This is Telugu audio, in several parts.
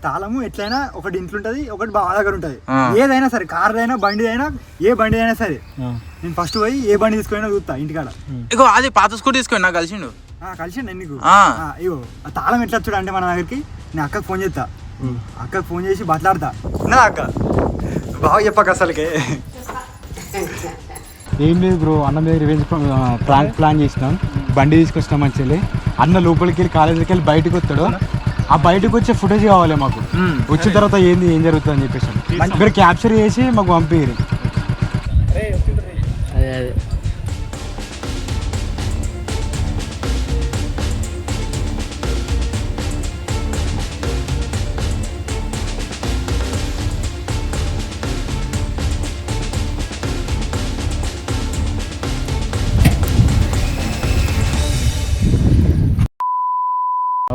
తాళము ఎట్లయినా ఒకటి ఇంట్లో ఉంటది, ఒకటి బావ దగ్గర ఉంటది. ఏదైనా సరే, కార్ అయినా బండి అయినా, ఏ బండి అయినా సరే, నేను ఫస్ట్ పోయి ఏ బండి తీసుకున్నా చూస్తా ఇంటికాడ. ఇగో అది పాత స్కూటీ తీసుకుని నాకు కలిసిండు. కలిసిండు నీకు? ఇగో ఆ తాళం ఎట్లా వచ్చాడు అంటే మన దగ్గరికి, నేను అక్కకి ఫోన్ చేస్తా, అక్కకి ఫోన్ చేసి బట్లాడతా. ఉన్నదా అక్క? బాగా చెప్పక అసలుకే ఏం లేదు బ్రో, అన్న మీద రివెంజ్ ప్లాన్ చేసినాం. బండి తీసుకొచ్చినాం మంచిగా. అన్న లోపలికి వెళ్ళి కాలేజీకి వెళ్ళి బయటకు వస్తాడు. ఆ బయటకు వచ్చే ఫుటేజ్ కావాలి మాకు. వచ్చిన తర్వాత ఏం జరుగుతుంది అని చెప్పేసి మీరు క్యాప్చర్ చేసి మాకు పంపించారు. అదే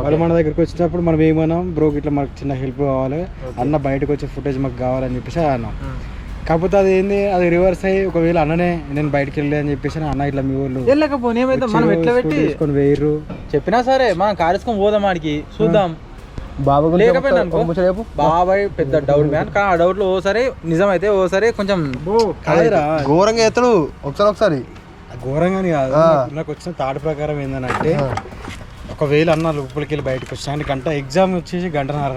వాళ్ళు మన దగ్గరికి వచ్చినప్పుడు మనం ఏమన్నాం, బ్రోకి ఇట్లా మనకు చిన్న హెల్ప్ కావాలి, అన్న బయటకు వచ్చే ఫుటేజ్ మాకు కావాలని చెప్పేసి అన్నాం. కాకపోతే అది ఏంది, అది రివర్స్ అయ్యి ఒకవేళ అన్ననే నేను బయటకు వెళ్ళి అని చెప్పేసి అన్న ఇట్లా మీ వాళ్ళు వెళ్ళకపోతే ఏమైతే మనం ఎట్లా పెట్టి తీసుకొని వేయరు చెప్పినా సరే మనం కారేసుకొని పోదాం ఆడికి చూద్దాం. బాబాయ్ పెద్ద డౌట్ మ్యాన్, కానీ ఆ డౌట్ లో ఓసారి నిజమైతే ఓసారి కొంచెం ఘోరంగా ఎత్తడు. ఒకసారి ఘోరంగాని కాదు, నాకు వచ్చిన థాట్ ప్రకారం ఏంటంటే ఒకవేళ అన్న లోపలికి వెళ్ళి బయటకు వచ్చా గంట, ఎగ్జామ్ వచ్చేసి గంటన్నర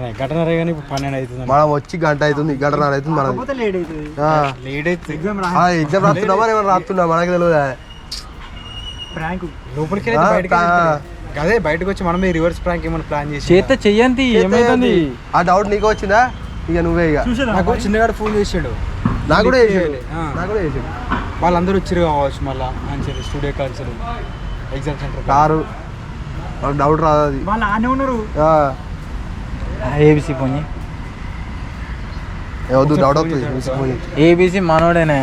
కానీ ఇప్పుడు 12 అవుతుంది. మనం వచ్చి గంట అవుతుంది, గంటన్నర అవుతుంది. మనం లేట్ అవుతుంది. ఎగ్జామ్ రాస్తున్నామా ఏమైనా రాస్తున్నా మనకి తెలియదు. లోపలికి వెళ్ళి బయటకు అదే బయటకు వచ్చి మనమే రివర్స్ ప్రాంక్ ఏమైనా ప్లాన్ చేసి చేత చెయ్యండి. ఏమైతుంది ఆ డౌట్ నీకు వచ్చిందా? ఇక నువ్వే ఇక నాకు చిన్నగాడు ఫోన్ చేసాడు, నాకు కూడా చేసాడు. వాళ్ళందరూ వచ్చారు కావచ్చు మళ్ళీ మంచిగా studio culture exam centre car doubt రాదు. అది వాళ్ళు ఆనే ఉన్నారు. ఏబిసి పోనీ వద్దు, డౌట్ అవుతుంది. ఏబిసి మనోడేనే.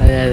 అదే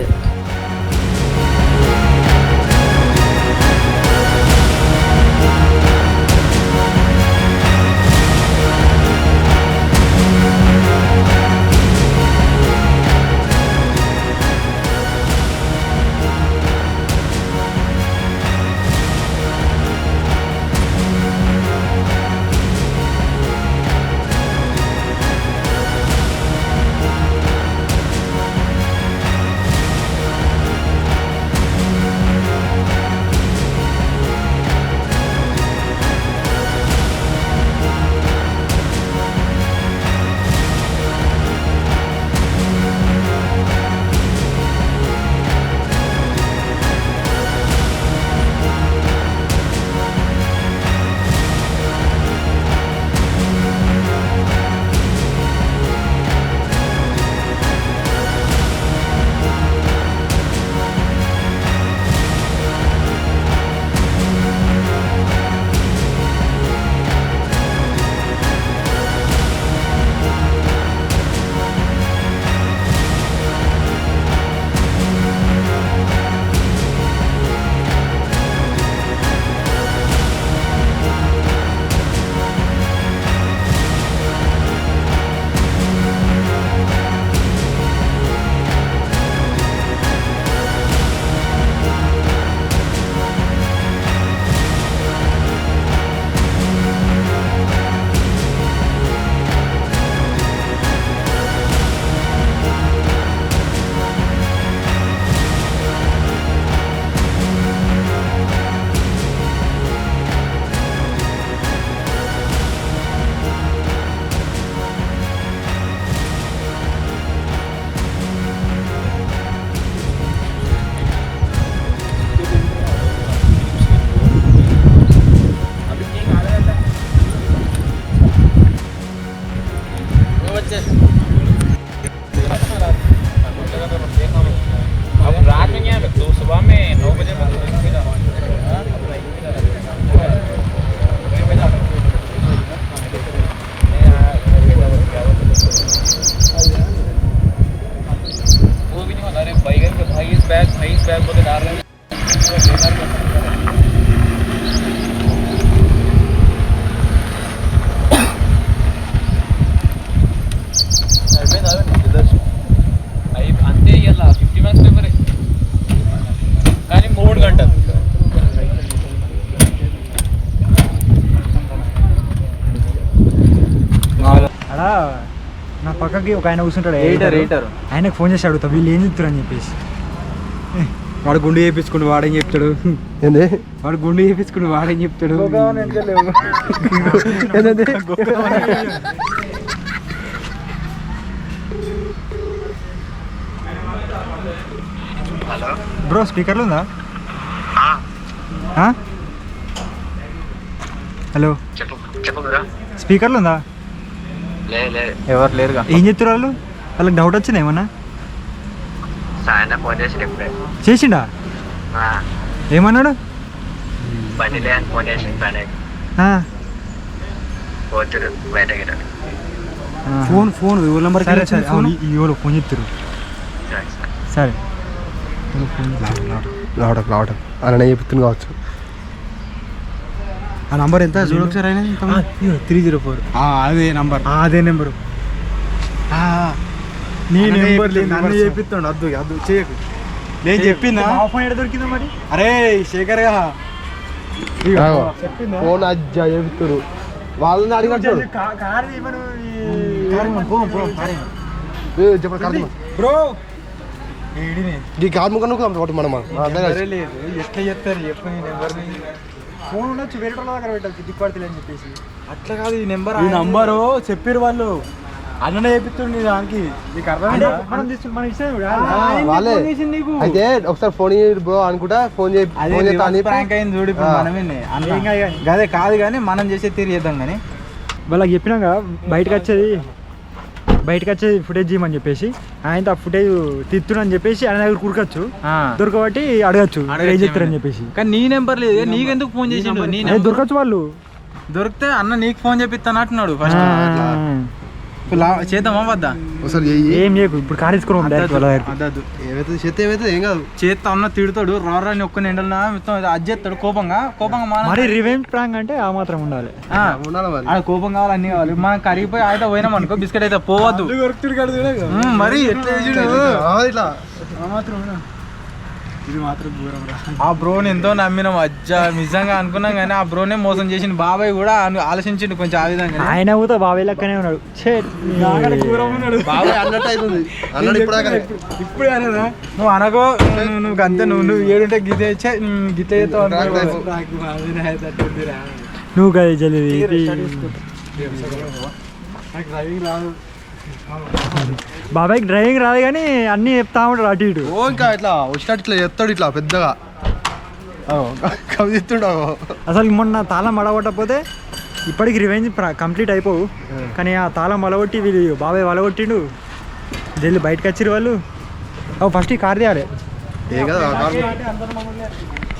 అంతే ఇలా పక్కకి ఒక ఆయన కూర్చుంటాడు ఎయిటర్ ఆయనకు ఫోన్ చేసి అడుగుతా వీళ్ళు ఏం చెప్తారు అని చెప్పేసి వాడు గుండు చేయించుకుంటూ వాడేం చెప్తాడు ఏంది వాడు గుండు చేయించుకుంటూ వాడేం చెప్తాడు బ్రో స్పీకర్లు ఉందా హలో స్పీకర్లు ఉందా ఎవరు లేరుగా ఏం చెప్తారు వాళ్ళు వాళ్ళకి డౌట్ వచ్చిందా ఏమన్నా చేసిండా ఏమన్నాడు ఫోన్ ఎవరి నెంబర్ సరే సరే ఎవరు ఫోన్ చెప్తారు సరే రావటం అన్న చెప్తుంది కావచ్చు ఆ నంబర్ ఎంత చూడు ఒకసారి అయినా 304 అదే నంబర్ అదే నెంబరు నీ నెంబర్ నన్ను చెప్పిస్తాడు అద్దు చేయకు నేను చెప్పినా ఫోన్ ఎక్కడ దొరికిందా మరి అరే శేఖర్ గా ఫోన్ అజ్జా చెప్తారు వాళ్ళని అడిగినట్టు చెప్పండి బ్రో ఈ కార్ ముఖం ఒకటి మనం ఎట్లా చెప్తారు చెప్పు నీ నెంబర్ని ఫోన్ ఉండొచ్చు వేరే వాళ్ళ దగ్గర పెట్టచ్చు దిక్కుపడతలే అని చెప్పేసి అట్లా కాదు ఈ నెంబరు చెప్పారు వాళ్ళు అన్ననే చెప్తుండే దానికి నీకు అర్థమైందా మనం ఇచ్చేది వాళ్ళే అయితే ఒకసారి ఫోన్ బ్రో అనుకుంటా ఫోన్ ప్రాంక్ అయింది చూడు ఇప్పుడు మనమే అదే కాదు కానీ మనం చేసే తీరు చేద్దాం కానీ వాళ్ళకి చెప్పినాక బయటకు వచ్చేది ఫుటేజ్ చేయమని చెప్పేసి ఆయన ఆ ఫుటేజ్ తిత్తునని చెప్పేసి ఆయన దగ్గర కురకచ్చు దొరకబట్టి అడగచ్చు ఏం చెప్తారని చెప్పేసి కానీ నీ నెంబర్ లేదు నీకెందుకు ఫోన్ చేసిండు దొరకచ్చు వాళ్ళు దొరికితే అన్న నీకు ఫోన్ చేపిస్తాను అంటున్నాడు ఫస్ట్ చేద్దామా వద్దా ఒకసారి ఏం చేయకు ఇప్పుడు కార్ తీసుకున్నాం ఏమైతే చేస్తే ఏమైతే ఏం కాదు చేస్తా అన్న తిడతాడు రాని ఒక్క ఎండలనా మొత్తం అది చేస్తాడు కోపంగా మరి రివెంజ్ ప్రాంక్ అంటే ఆ మాత్రం ఉండాలి కోపం కావాలి అన్ని కావాలి మనం కరిగిపోయి అయితే పోయినాం అనుకో బిస్కెట్ అయితే పోవద్దు మరి ఎట్లా ఇట్లా ఇది మాత్రం దూరం రా ఆ బ్రోని ఎంతో నమ్మినాం అజ్జా నిజంగా అనుకున్నాం కానీ ఆ బ్రోనే మోసం చేసిన బాబాయ్ కూడా ఆలోచించిండు కొంచెం ఆ విధంగా ఆయన కూడా బాబాయ్ లెక్కనే ఉన్నాడు బాబాయ్ అన్నట్టు అవుతుంది అన్నాడు ఇప్పుడు అనేదా నువ్వు అనగో నువ్వు అంతే నువ్వు ఏడుంటే గితే గితే నువ్వు కదా జల్ది డ్రైవింగ్ రాదు బాబాయ్కి డ్రైవింగ్ రాదు కానీ అన్నీ చెప్తా ఉంటాడు అటు ఇటు ఇంకా ఇట్లా వచ్చినట్టు ఇట్లా చెప్తాడు ఇట్లా పెద్దగా కవిస్తుండవు అసలు మొన్న తాళం అడగొట్టకపోతే ఇప్పటికి రివెంజ్ కంప్లీట్ అయిపోవు కానీ ఆ తాళం అలగొట్టి వీళ్ళు బాబాయ్ వలగొట్టిండు జల్లి బయటకు వచ్చిరు వాళ్ళు ఫస్ట్ ఈ కార్ తీయాలి ఏం కదా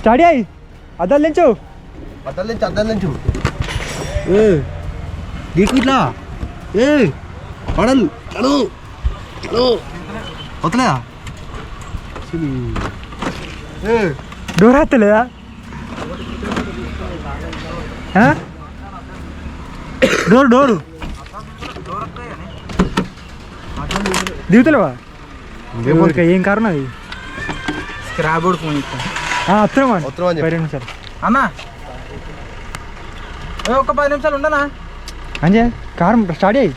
స్టార్ట్ అయ్యి అద్దాలు తెంచు అద్దం నుంచి ఇట్లా ఏ పడలు వస్తలేదా డోర్ హత్తలేదా డోరు దిగుతలేవా ఏం కారణం అది స్క్రాప్ బోర్డ్ ఫోన్ ఇస్తాను వస్తున్నామా వస్తున్నామని చెప్పు. 10 నిమిషాలు అన్నా ఒక 10 నిమిషాలు ఉండనా అంజే కార్ స్టార్ట్ అయ్యి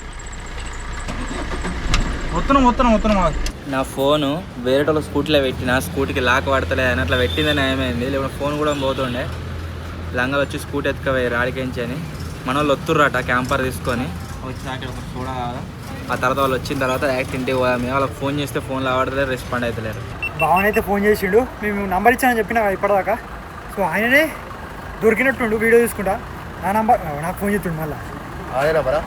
వస్తున్నాం నా ఫోను వేరే వాళ్ళ స్కూటీలో పెట్టిన స్కూటీకి లాక్ పడతలే అని అట్లా పెట్టిందని ఏమైంది లేకపోతే ఫోన్ కూడా పోతుండే లంగా వచ్చి స్కూటీ ఎత్తుకపోయి రాడికించి అని మన వాళ్ళు వస్తుర్రట క్యాంపర్ తీసుకొని వచ్చినాక ఒక చూడా కాదు ఆ తర్వాత వాళ్ళు వచ్చిన తర్వాత యాక్టింగ్కి పోయాము వాళ్ళకి ఫోన్ చేస్తే ఫోన్లో ఆడతలేరు రెస్పాండ్ అవుతలేరు భావన అయితే ఫోన్ చేసిండు మేము నంబర్ ఇచ్చానని చెప్పిన ఇప్పటిదాకా సో ఆయననే దొరికినట్టుండు వీడియో తీసుకుంటా నా నంబర్ నాకు ఫోన్ చేస్తుండు మళ్ళీ అదేనా బరా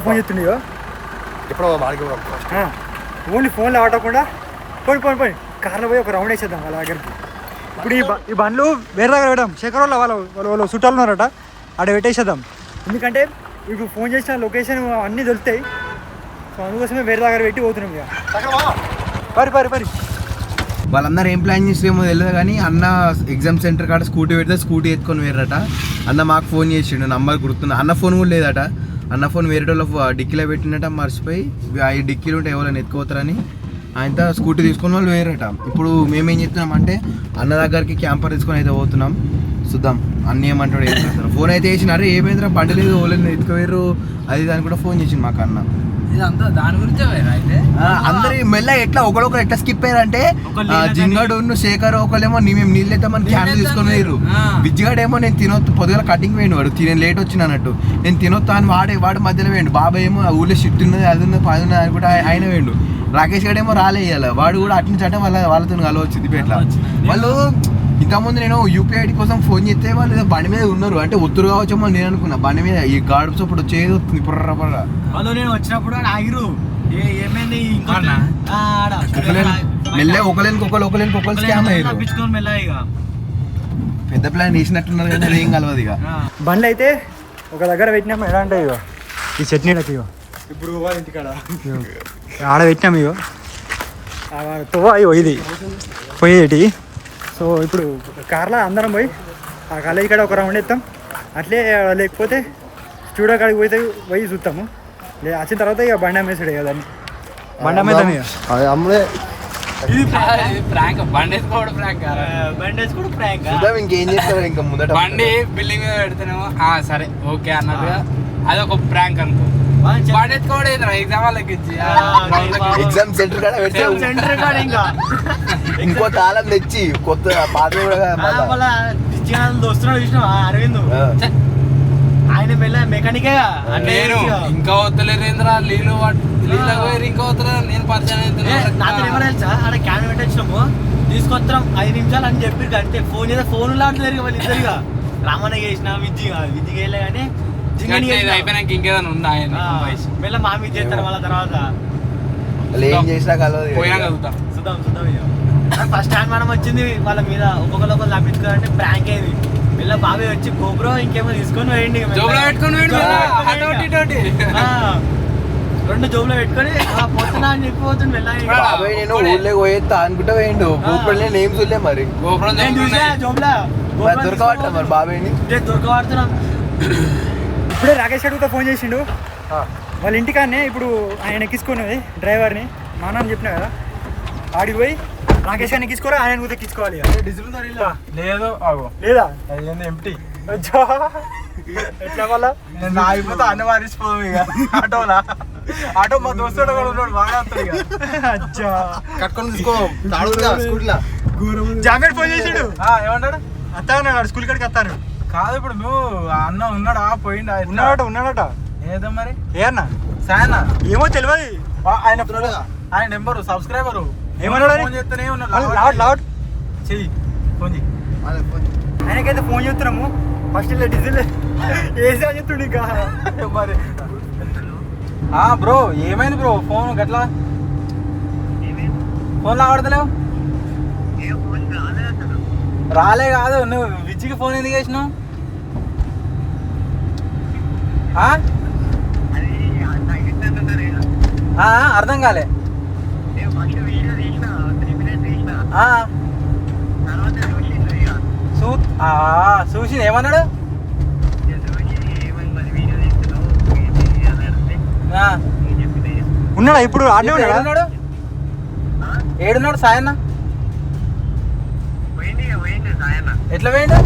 ఫోన్ చేస్తుండో ఎప్పుడో మాడికి ఓన్లీ ఫోన్లో ఆడకుండా పోయి కార్లో పోయి ఒక రౌండ్ వేసేద్దాం వాళ్ళ దగ్గరికి ఇప్పుడు ఈ బండ్లు వేరే దగ్గర పెట్టాం శేఖర్ వాళ్ళు చుట్టాలు ఉన్నారట ఆడ పెట్టేసేద్దాం ఎందుకంటే ఇప్పుడు ఫోన్ చేసిన లొకేషన్ అన్నీ దొరుకుతాయి సో అందుకోసమే వేరే దగ్గర పెట్టి పోతున్నాం ఇక పరి వాళ్ళందరూ ఏం ప్లాన్ చేసేమో తెలియదు కానీ అన్న ఎగ్జామ్ సెంటర్ కాడ స్కూటీ పెడితే స్కూటీ ఎత్తుకొని వేరట అన్న మాకు ఫోన్ చేసిండు నంబర్ గుర్తున్నా అన్న ఫోన్ కూడా లేదట అన్న ఫోన్ వేరే వాళ్ళ డిక్కీలో పెట్టినట్ట మర్చిపోయి ఈ డిక్కీలు ఉంటే ఎవరైనా ఎత్తుకోతారని ఆయనతో స్కూటీ తీసుకొని వాళ్ళు వేరట ఇప్పుడు మేమేం చెప్తున్నాం అంటే అన్న దగ్గరికి క్యాంపర్ తీసుకొని అయితే పోతున్నాం చూద్దాం అన్న ఏమంటాడు ఏం చేస్తారు ఫోన్ అయితే వేసినారు ఏమైందిరా బండి లేదు ఓలేదు ఎత్తుకోవేరు అది దానికి కూడా ఫోన్ చేసిండు మాకు అన్న ఇదంతా దాని గురించే పోయిరా అయితే అందరి మెల్ల ఎట్లా ఒకరొకరు ఎట్లా స్కిప్ అయ్యారంటే జింగడు శేఖర్ ఒకళ్ళేమో మేము నీళ్ళు ఎత్తామని క్యాన్ తీసుకొని పోయారు. బిజ్జిగాడేమో నేను తినొద్దు పొద్దుగా కటింగ్ పోయిండు వాడు నేను లేట్ వచ్చిన అన్నట్టు నేను తినొద్దు అని వాడు మధ్యలో వేయండు. బాబాయ్ ఏమో ఊళ్ళో షిఫ్ట్ ఉన్నది అది ఉన్నది 10 ఉన్నది అని కూడా ఆయన వేయండు. రాకేష్ గడేమో రాలేయాలి వాడు కూడా అటు నుంచి అంటే వాళ్ళతో కలవచ్చు సిద్దిపేటలో. వాళ్ళు ఇంతకుముందు నేను యూపీఐడి కోసం ఫోన్ చేస్తే వాళ్ళు ఏదో బండి మీద ఉన్నారు అంటే ఒత్తురు కావచ్చేమో నేను అనుకున్నా. బండి మీద ఈ గాడుపు చప్పుడు వచ్చేది వస్తుంది పుర్ర పుర్ర. వాళ్ళు నేను వచ్చినప్పుడు ఆగిరు ఏమైంది మెల్ల ఒకలేనికి స్కామ్ అయ్యారు. తప్పించుకొని మెల్ల ఇక పెద్ద ప్లాన్ వేసినట్టున్నారు కానీ అది ఏం కలవదు ఇక. బండ్లు అయితే ఒక దగ్గర పెట్టినాము. ఎలా అంటే ఇగో ఈ చట్నీలకి ఇగో ఇప్పుడు ఇంటికాడ ఆడ పెట్టినాము. ఇగో తువ్వ ఇగో ఇది పోయేటి. సో ఇప్పుడు కార్లో అందరం పోయి ఆ కాలేజీ కాడ ఒక రౌండ్ ఎత్తాం. అట్లే లేకపోతే స్టూడియో కాడికి పోయి చూస్తాము. వచ్చిన తర్వాత ఇక బండి అమ్మేసాడు కదా బండి అమ్మేద్దాం. ఇక అమ్ముడే ఇంకేం చేస్తారు ఇంకా ముందట బండి బిల్డింగ్ మీద పెడితేనేమో సరే ఓకే అన్నట్టుగా అదొక ప్రాంక్ అనుకో. బండి ఎత్తుకోవడం ఎగ్జామ్ వాళ్ళకి ఇచ్చి ఎగ్జామ్ సెంటర్ కాడ పెడితే ఇంకా ఇంకో తాళం తెచ్చి కొత్త పాత దోస్తున్నాడు చూసిన అరవింద్ ఆయన మెకానికే నేను ఇంకా వద్దలేరేంద్రా నీళ్ళు ఇంకా వద్దరా నేను పరిచయం నాతో ఎవరు తెలుసా ఆడ క్యాన్ పెట్టించినాము తీసుకొస్తాం 5 నిమిషాలు అని చెప్పి అంటే ఫోన్ చేస్తే ఫోన్ లాంటి వాళ్ళు ఇద్దరుగా రామన్న చేసిన విద్య వేయలే కానీ అయిపోయినాక ఇంకేదైనా ఉందా ఆయన మళ్ళీ మా మీద చేస్తారు వాళ్ళ తర్వాత ఏం చేసినా కలవదు పోయినాక చూద్దాం ఫస్ట్ టైం మనం వచ్చింది వాళ్ళ మీద ఒక్కొక్కరు తప్పించుకోవాలంటే ప్రాంక్ అయింది. వీళ్ళ బాబాయ్ వచ్చి గోబ్రో ఇంకేమో తీసుకొని వేయండి 2 జోబులో పెట్టుకొని పోతున్నా అని చెప్పిపోతుంది. బాబాయ్ నేను ఊళ్ళో పోయేస్తా అనుకుంటా వేయండు గోపురం నేమ్ చూడలే మరి జోబులా దొరకబట్ట మరి బాబాయ్ని దొరకబడుతున్నాం. ఇప్పుడే రాకేష్ అడుగుతా ఫోన్ చేసిండు వాళ్ళ ఇంటికాన్నే. ఇప్పుడు ఆయన ఎక్కించుకున్నది డ్రైవర్ని మా నాన్న చెప్పినా కదా ఆడికి పోయి రాకేష్ గారిని ఎక్కించుకోరా ఆయన కూడా ఎక్కించుకోవాలి. లేదు లేదా ఎంటీ ఎట్లా వల్ల నా అయిపోతే అన్న వారిసిపోవు ఇక ఆటోలా ఆటో మా దోస్తుడు కూడా ఉన్నాడు బాగా కట్టుకొని తీసుకో స్కూటీలా జామేడ్ ఫోన్ చేసాడు ఏమన్నాడు అత్తా ఉన్నాడు స్కూల్ కాడికి వస్తాను. కాదు ఇప్పుడు నువ్వు అన్న ఉన్నాడా పోయిండా ఉన్నాడట ఏదో మరి ఏ అన్న సాయన్న ఏమో తెలియదు. ఆయన నెంబరు సబ్స్క్రైబర్ ఏమన్నాడు ఫోన్ చేస్తేనే లాడ్ చెయ్యి ఫోన్ చెయ్యి ఆయనకైతే ఫోన్ చేస్తున్నాము. ఫస్ట్ ఇలా డీజిల్ వేసి అని చెప్తుండే ఇంకా మరి బ్రో ఏమైంది బ్రో ఫోన్ గట్లా ఫోన్ లాగడతలేవు రాలే కాదు నువ్వు విజ్జికి ఫోన్ ఎందుకు వేసినావు? అర్థం కాలే చూసి ఏమన్నాడు? ఉన్నాడా ఇప్పుడు ఆడే ఉన్నాడు? ఏడున్నాడు సాయన్న? ఎట్లా పోయిండు?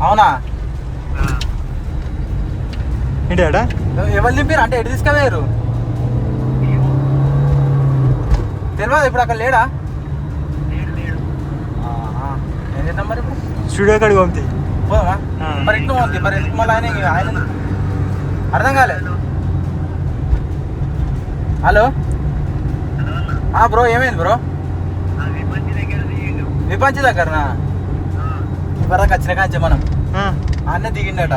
అవునా ఏంటి అడా ఎవరు దింపారు అంటే ఎటు తీసుకుపోయారు తెలియదు. ఇప్పుడు అక్కడ లేడా? ఏం చేద్దాం మరి ఇప్పుడు స్టూడియో కాడికి పంపుతాయి పోదామా? మరి ఇంట్లో పంపి మరి ఎందుకు మళ్ళీ ఆయన అర్థం కాలే. హలో బ్రో ఏమైంది బ్రో? విపంచి దగ్గరనా? ఇవరకు వచ్చిన కాంచే మనం అన్నీ దిగిండట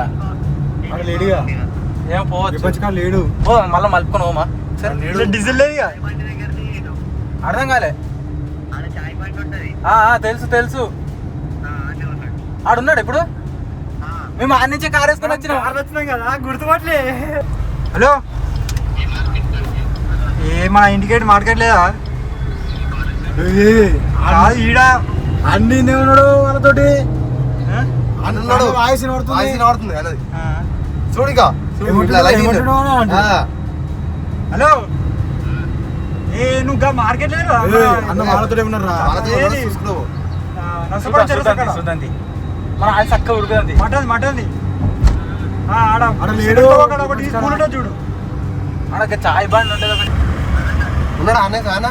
లేడుగా ఏం పోవచ్చు లేడు మళ్ళీ మలుపుకొని పోమా డీజిల్ లేదు అర్థం కాలే. తెలుసు తెలుసు ఆడున్నాడు ఇప్పుడు. మేము ఆ నుంచే కార్ వేసుకొని వచ్చినాం కదా గుర్తుపట్లే. హలో మన ఇంటికేట్ మార్కెట్ లేదా? ఈడ అన్ని ఉన్నాడు వాళ్ళతోటి వాయిస్ వినబడుతుంది చూడిగా. హలో నువ్వు మార్కెట్ లేదు అన్న వాళ్ళతో ఉన్నారా? మన ఆయన చక్కగా ఉడుకుతుంది మటన్ ఆడ లేడు ఒకటి స్కూల్ ఉంటుంది చూడు. ఆడ చాయ్ బండి ఉంటుంది ఒకటి. ఉన్నాడా అనే కానా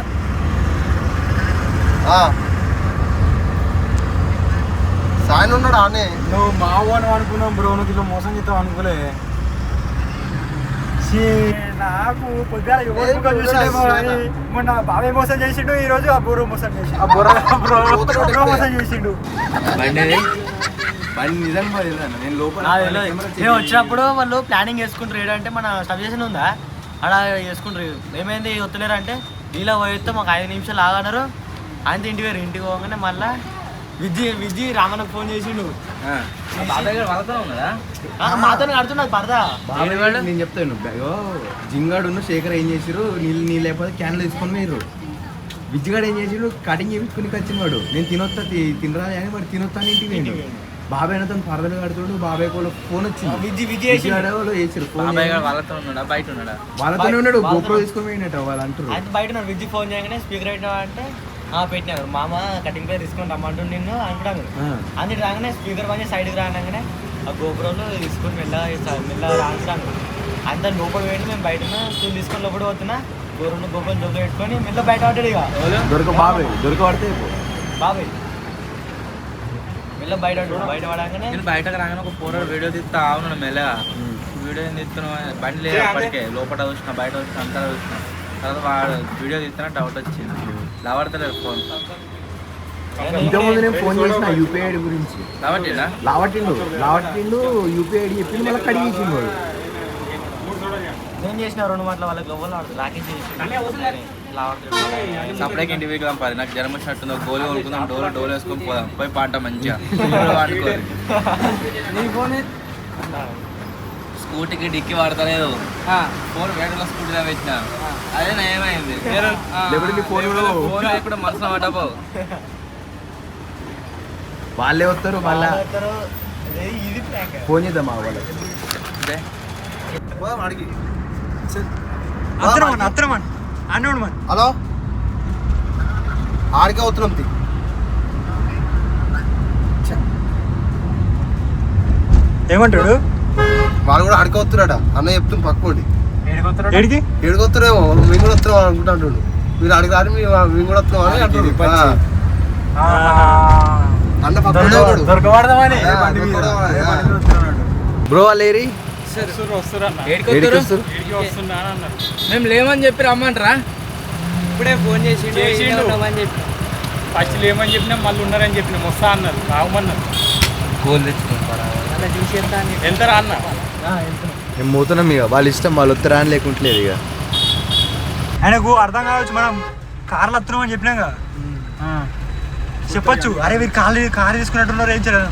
సాయన్ ఉన్నాడా అనే? నువ్వు మావోని అనుకున్నావు బ్రో, నువ్వు ఇట్లా మోసం చేస్తావు అనుకోలే. నాకు పొద్దుగా ఎవరు ముఖం చూసాడేమో అని మొన్న బాబాయ్ మోసం చేసిండు, ఈ రోజు ఆ బోరో మోసం చేసిండు. బోరో మోసం చేసిండు. బండి నిజంగా నేను లోపల మేము వచ్చినప్పుడు వాళ్ళు ప్లానింగ్ చేసుకుంటారు. ఏంటంటే మన సబ్జెక్షన్ ఉందా అలా చేసుకుంటారు. ఏమైంది వస్తలేరు అంటే నీళ్ళ పోయితే మాకు 5 నిమిషాలు ఆగన్నారు. ఆయన ఇంటికి పోగానే మళ్ళీ విజ్జి రామన్నకు ఫోన్ చేసిండు. మాతో కడుతున్నది పరదా. నేను చెప్తాను జింగాడు శేఖర్ ఏం చేసిరు, నీళ్ళు లేకపోతే క్యాన్లు తీసుకొని మీరు. విజ్జిగాడు ఏం చేసిండు, కటింగ్ చేయించుకుని వచ్చిన వాడు. నేను తినరా అని వాడు తినొత్తా అని ఇంటికి పోయిండు. బాబాయ్ తను పరదలు కడుతుండు. బాబాయ్ కూడా ఫోన్ వచ్చింది, చేసిరు వాళ్ళతోనే ఉన్నాడు. గోప్రో తీసుకొని పోయినట్టు వాళ్ళు అంటారు. అయితే బయట విజ్జి ఫోన్ చేయగానే స్పీకర్ పెట్టినా అంటే పెట్టినారు. మామ కటింగ్ పేరు తీసుకొని రమ్మంటు నిన్ను అనుకుంటాను. అందుకు రాగానే స్పీకర్ పని సైడ్కి రాగానే ఆ గోపురంలో తీసుకొని మెల్ల రాస్తాను. అంత లోపల పెట్టి మేము బయట స్కూల్ తీసుకొని లోపల పోతున్నా. గోపురం జోబులో పెట్టుకొని మెల్ల బయట పడ్డాడు. ఇక దొరకబడితే బాబాయ్ మెల్ల బయట పడగానే నేను బయటకు రాగానే ఒక పోరాడు వీడియో తీస్తా అవును మెల్లగా. వీడియో ఏం తీస్తున్నావు, బండి లేదు అప్పటికే. లోపల చూసిన బయట చూసిన అంతా చూసిన తర్వాత వాడు వీడియో తీస్తున్నా డౌట్ వచ్చింది. లావడతలేదు ఫోన్. ఇంతకుముందు నేను ఫోన్ చేసిన యూపీఐ ఐడి గురించి. లావట్టిండు యూపీఐ ఐడి చెప్పింది, మళ్ళీ కడిగేసింది వాడు. నేను చేసిన 2 మాటలు వాళ్ళకి ఎవరు లాకేజ్ చేసి సపరేట్ ఇంటికి వెళ్దాం. పది నాకు జ్వరం వచ్చినట్టుందో గోలు కొనుక్కుందాం, డోలు వేసుకొని పోదాం. పోయి పాట మంచిగా స్కూటీకి డిక్కి వాడతలేదు. ఫోన్ వేటలో స్కూటీలో పెట్టిన అదే నయమైంది. ఫోన్ కూడా మనసులో పడ్డపో. వాళ్ళే వస్తారు, మళ్ళా ఇది ఫోన్ చేద్దామా వాళ్ళకి. హలో ఆడికే అవుతున్నాం. ఏమంటాడు వాడు కూడా ఆడికే వస్తున్నాడ అన్న చెప్తుంది పక్కోండి. ఏడికి ఏడుకొస్తున్నామో మేము కూడా వస్తున్నాం అనుకుంటా అంటుండు. మీరు అడిగి రాని మేము కూడా వస్తున్నాం అని అంటుండు. అన్న దొరకబడదామని బ్రో వాళ్ళేరి మేము లేమని చెప్పి రమ్మంటారా? ఇప్పుడే ఫోన్ చేసిండు. ఫస్ట్ లేమని చెప్పినా మళ్ళీ ఉన్నారని చెప్పినా వస్తా అన్నారు, రావమన్నారు. గోల్ తెచ్చుకుంటారా వెళ్తారా అన్న? మేము పోతున్నాం ఇక. వాళ్ళ ఇష్టం, వాళ్ళు వస్తారా అని లేకుంటలేదు ఇక. ఆయనకు అర్థం కావచ్చు, మనం కార్లు వస్తున్నాం అని చెప్పినాం కదా. చెప్పొచ్చు, అరే వీరు కారు తీసుకున్నట్టున్నారు ఏం చేయలేదు.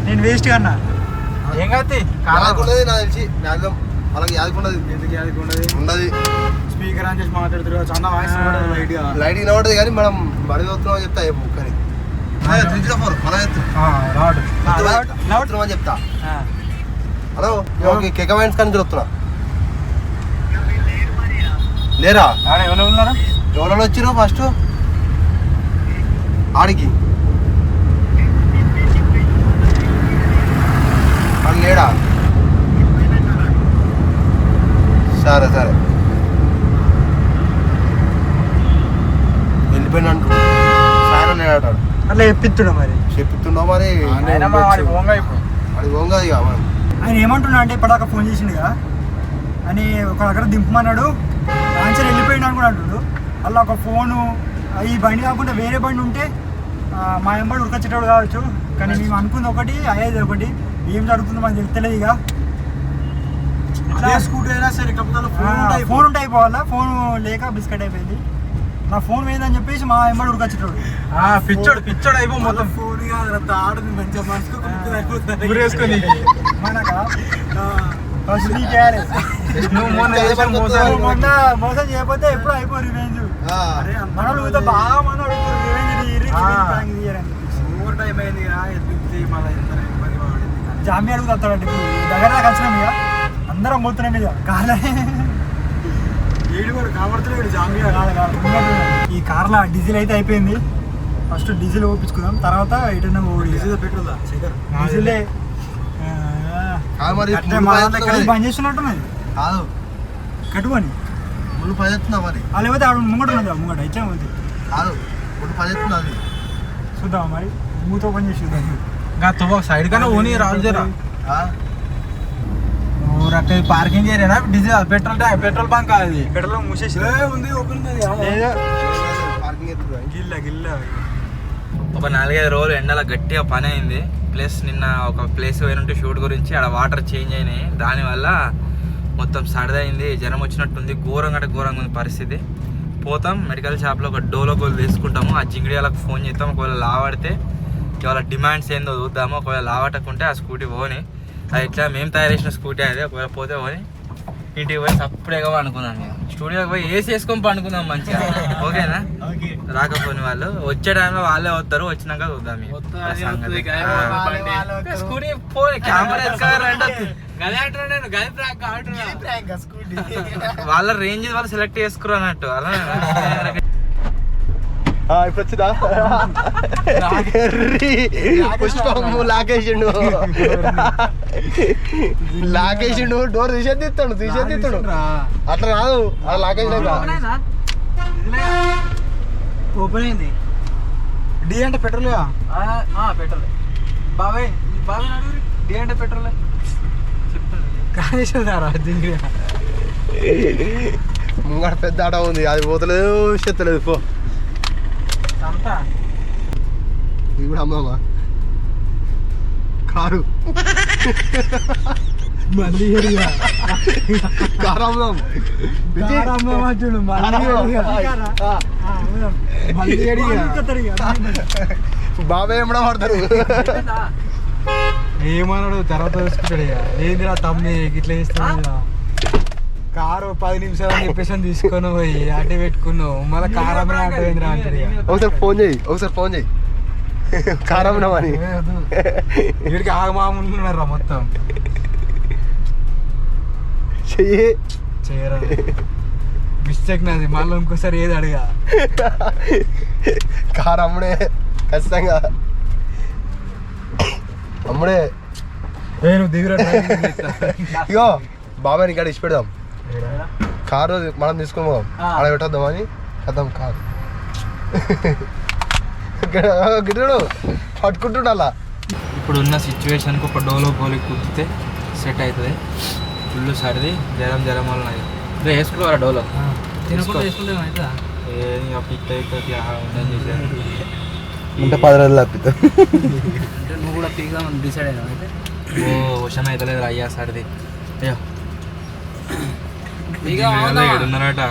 నేను వేస్ట్ అన్నా. ఏం కాదు యాదకుండదు నాకు తెలిసి మ్యాక్సిమం వాళ్ళకి యాదకుండదు. ఎందుకు ఉండదు? ఉండదు. స్పీకర్ అని చేసి మాట్లాడుతారు, చాలా వాయిస్ లైట్ వినబడదు కానీ మనం బడి వస్తున్నాం అని చెప్తా. కానీ చెప్తా. హలో కేక వైన్స్ కానీ వస్తున్నా. లేరా ఎవరు వచ్చిరో ఫస్ట్ ఆడికి అది లేడా? సరే వెళ్ళిపోయిన సాయం లేడాడు. అట్లా చెప్పిస్తుండ మరి మరి అది ఓంగా ఇక మనం. ఆయన ఏమంటున్నా అంటే ఇప్పటిదాకా ఫోన్ చేసిండు కదా అని ఒక దగ్గర దింపమన్నాడు. ఆన్సర్ వెళ్ళిపోయిండు అనుకుని అంటుడు. అలా ఒక ఫోను ఈ బండి కాకుండా వేరే బండి ఉంటే మా ఎంబడి ఉడకొచ్చేటప్పుడు కావచ్చు. కానీ మేము అనుకుంది ఒకటి, అయ్యేది ఒకటి. ఏం జరుగుతుందో మనకు తెలుస్తలేదు. ఇక స్కూటీ అయినా సరే ఫోన్ ఉంటే అయిపోవాలా. ఫోన్ లేక బిస్కెట్ అయిపోయింది. నా ఫోన్ పోయిందని చెప్పేసి మా ఎంబడి ఉడకొచ్చేటోడు పిచ్చోడు అయిపో మొత్తం. ఫోన్ కాదు తాడు మంచిగా మనసుకు మనకా ఫస్ట్ నీకేయాలి. మొన్న మోసం చేయకపోతే ఎప్పుడు అయిపో రివెంజ్. మనోళ్ళు బాగా మన ఓవర్ టైం అయింది జామీ అడుగుతాడండి. ఇప్పుడు దగ్గర దాకా వచ్చినాం ఇక అందరం పోతున్నాం ఇక కాలే. ఏడు కూడా కాబడుతున్నాడు జామీ. ఈ కార్లో డీజిల్ అయితే అయిపోయింది. ఫస్ట్ డీజిల్ ఓపించుకుందాం, తర్వాత ఎటన్నా డీజిల్ పెట్రోల్ డీజిలే కాదు మరి అట్లే మా దాంట్లో ఇక్కడ బంద్ చేస్తున్నట్టున్నది కాదు కట్టుకొని ముళ్ళు 10 ఎత్తున్నా మరి లేకపోతే ఆడ ముంగట ఉన్నది ముంగట ఇచ్చా ఉంది కాదు ముళ్ళు 10 ఎత్తున్నా అది చూద్దాం మరి మూతో పని చేసి చూద్దాం ఇంకా తువ్వ సైడ్ కన్నా ఓని రాజు జరా రక్క parking area diesel petrol bunk అది పెట్రోల్ మూసేసి ఉంది ఓపెన్ పార్కింగ్ ఎత్తున్నా గిల్ల గిల్ల ఒక 4-5 రోజులు ఎండల గట్టిగా పని అయింది. ప్లస్ నిన్న ఒక ప్లేస్ పోయినట్టు షూట్ గురించి ఆడ వాటర్ చేంజ్ అయినాయి. దానివల్ల మొత్తం సడదైంది, జ్వరం వచ్చినట్టుంది, ఘోరంగా అంటే ఘోరంగా ఉంది పరిస్థితి. పోతాం మెడికల్ షాప్లో ఒక డోలో గోల్ తీసుకుంటాము. ఆ జింగిడియాలకు ఫోన్ చేస్తాం. ఒకవేళ లావాడితే ఇవాళ డిమాండ్స్ ఏందో చూద్దాము. ఒకవేళ లావటకుంటే ఆ స్కూటీ పోని, అది ఇట్లా మేము తయారు చేసిన స్కూటీ అది. ఒకవేళ పోతే పోని ఇంటికి పోయి సప్పుడేగా అనుకున్నాను. నేను స్టూడియోకి పోయి ఏసీ వేసుకొని పండుకుందాం మంచిగా. ఓకేనా? రాకపోని వాళ్ళు వచ్చే టైంలో వాళ్ళే వస్తారు. వచ్చినాక చూద్దాం స్కూటీ పోయి వాళ్ళ రేంజ్ వాళ్ళు సెలెక్ట్ చేసుకురు అన్నట్టు అలా. ఇప్పుడు వచ్చిందా పుష్పము లాకేసిండు డోర్ తీసేది అట్లా కాదు అలా లాకేసినాక ఓపెన్ అయింది. డి అంటే పెట్రోల్ పెట్రోల్ బాబాయ్ డి అంటే పెట్రోల్ కానేసారా జింగిడి ముంగడ పెద్ద ఆట ఉంది, అది పోతలేదు చెత్తలేదు. పో ఇది కూడా అమ్మామా కారు మళ్ళీ కారు అమ్మాం బాబాయ్ ఏమడా పడతారు. ఏమన్నాడు తర్వాత చూసుకుంటాడు. ఏందిరా తమ్మి ఇట్లా చేస్తున్నాడు. కారు 10 నిమిషాలు అని చెప్పేసి తీసుకొని పోయి అడ్డు పెట్టుకున్నావు. మళ్ళీ కారు అమ్మే ఆటో ఏందిరా అంటారు. ఒకసారి ఫోన్ చేయి కారు అమ్మినామని. వీడికి ఆగమామున్నారా మొత్తం చెయ్యి చేయరా మిస్టేక్ నాది. మళ్ళీ ఇంకోసారి ఏది అడిగా కారు అమ్ముడే ఖచ్చితంగా అమ్ముడే. నేను దిగురా ఇగో బాబాయ్ ఇక్కడ ఇచ్చి పెడదాం. కారు మనం తీసుకొని పోదాం, అలా పెట్టేద్దాం అని కద్దాం. కారు గిడ్డు పట్టుకుంటుండాలా. ఇప్పుడున్న సిచ్యువేషన్కి ఒక డోలో గోలి కుదితే సెట్ అవుతుంది. ఫుల్ సర్ది జ్వరం వల్ల వేసుకోరా డోలో వేసుకుంటే ఇంకా 10 రోజులు తప్పితే నువ్వు కూడా పీకుదామని డిసైడ్ అయినా అయితే వర్షం అవుతలేదు అయ్యా సర్ది. అయ్యో ఉన్నారట.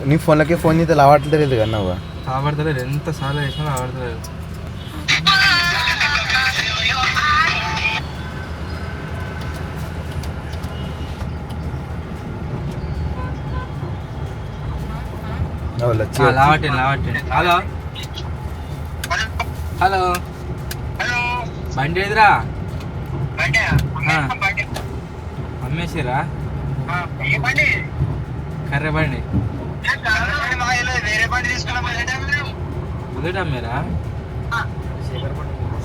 నీ ఫోన్లకే ఫోన్ చేస్తే లావట్లేదు కన్నా ఆడతలేదు, ఎంత సార్లు వేసినా ఆడతలేదు. లావట్టే. హలో హలో బండి ఏదిరా? అమ్మేసిరా కర్రె బండి మొదట అమ్మేరా?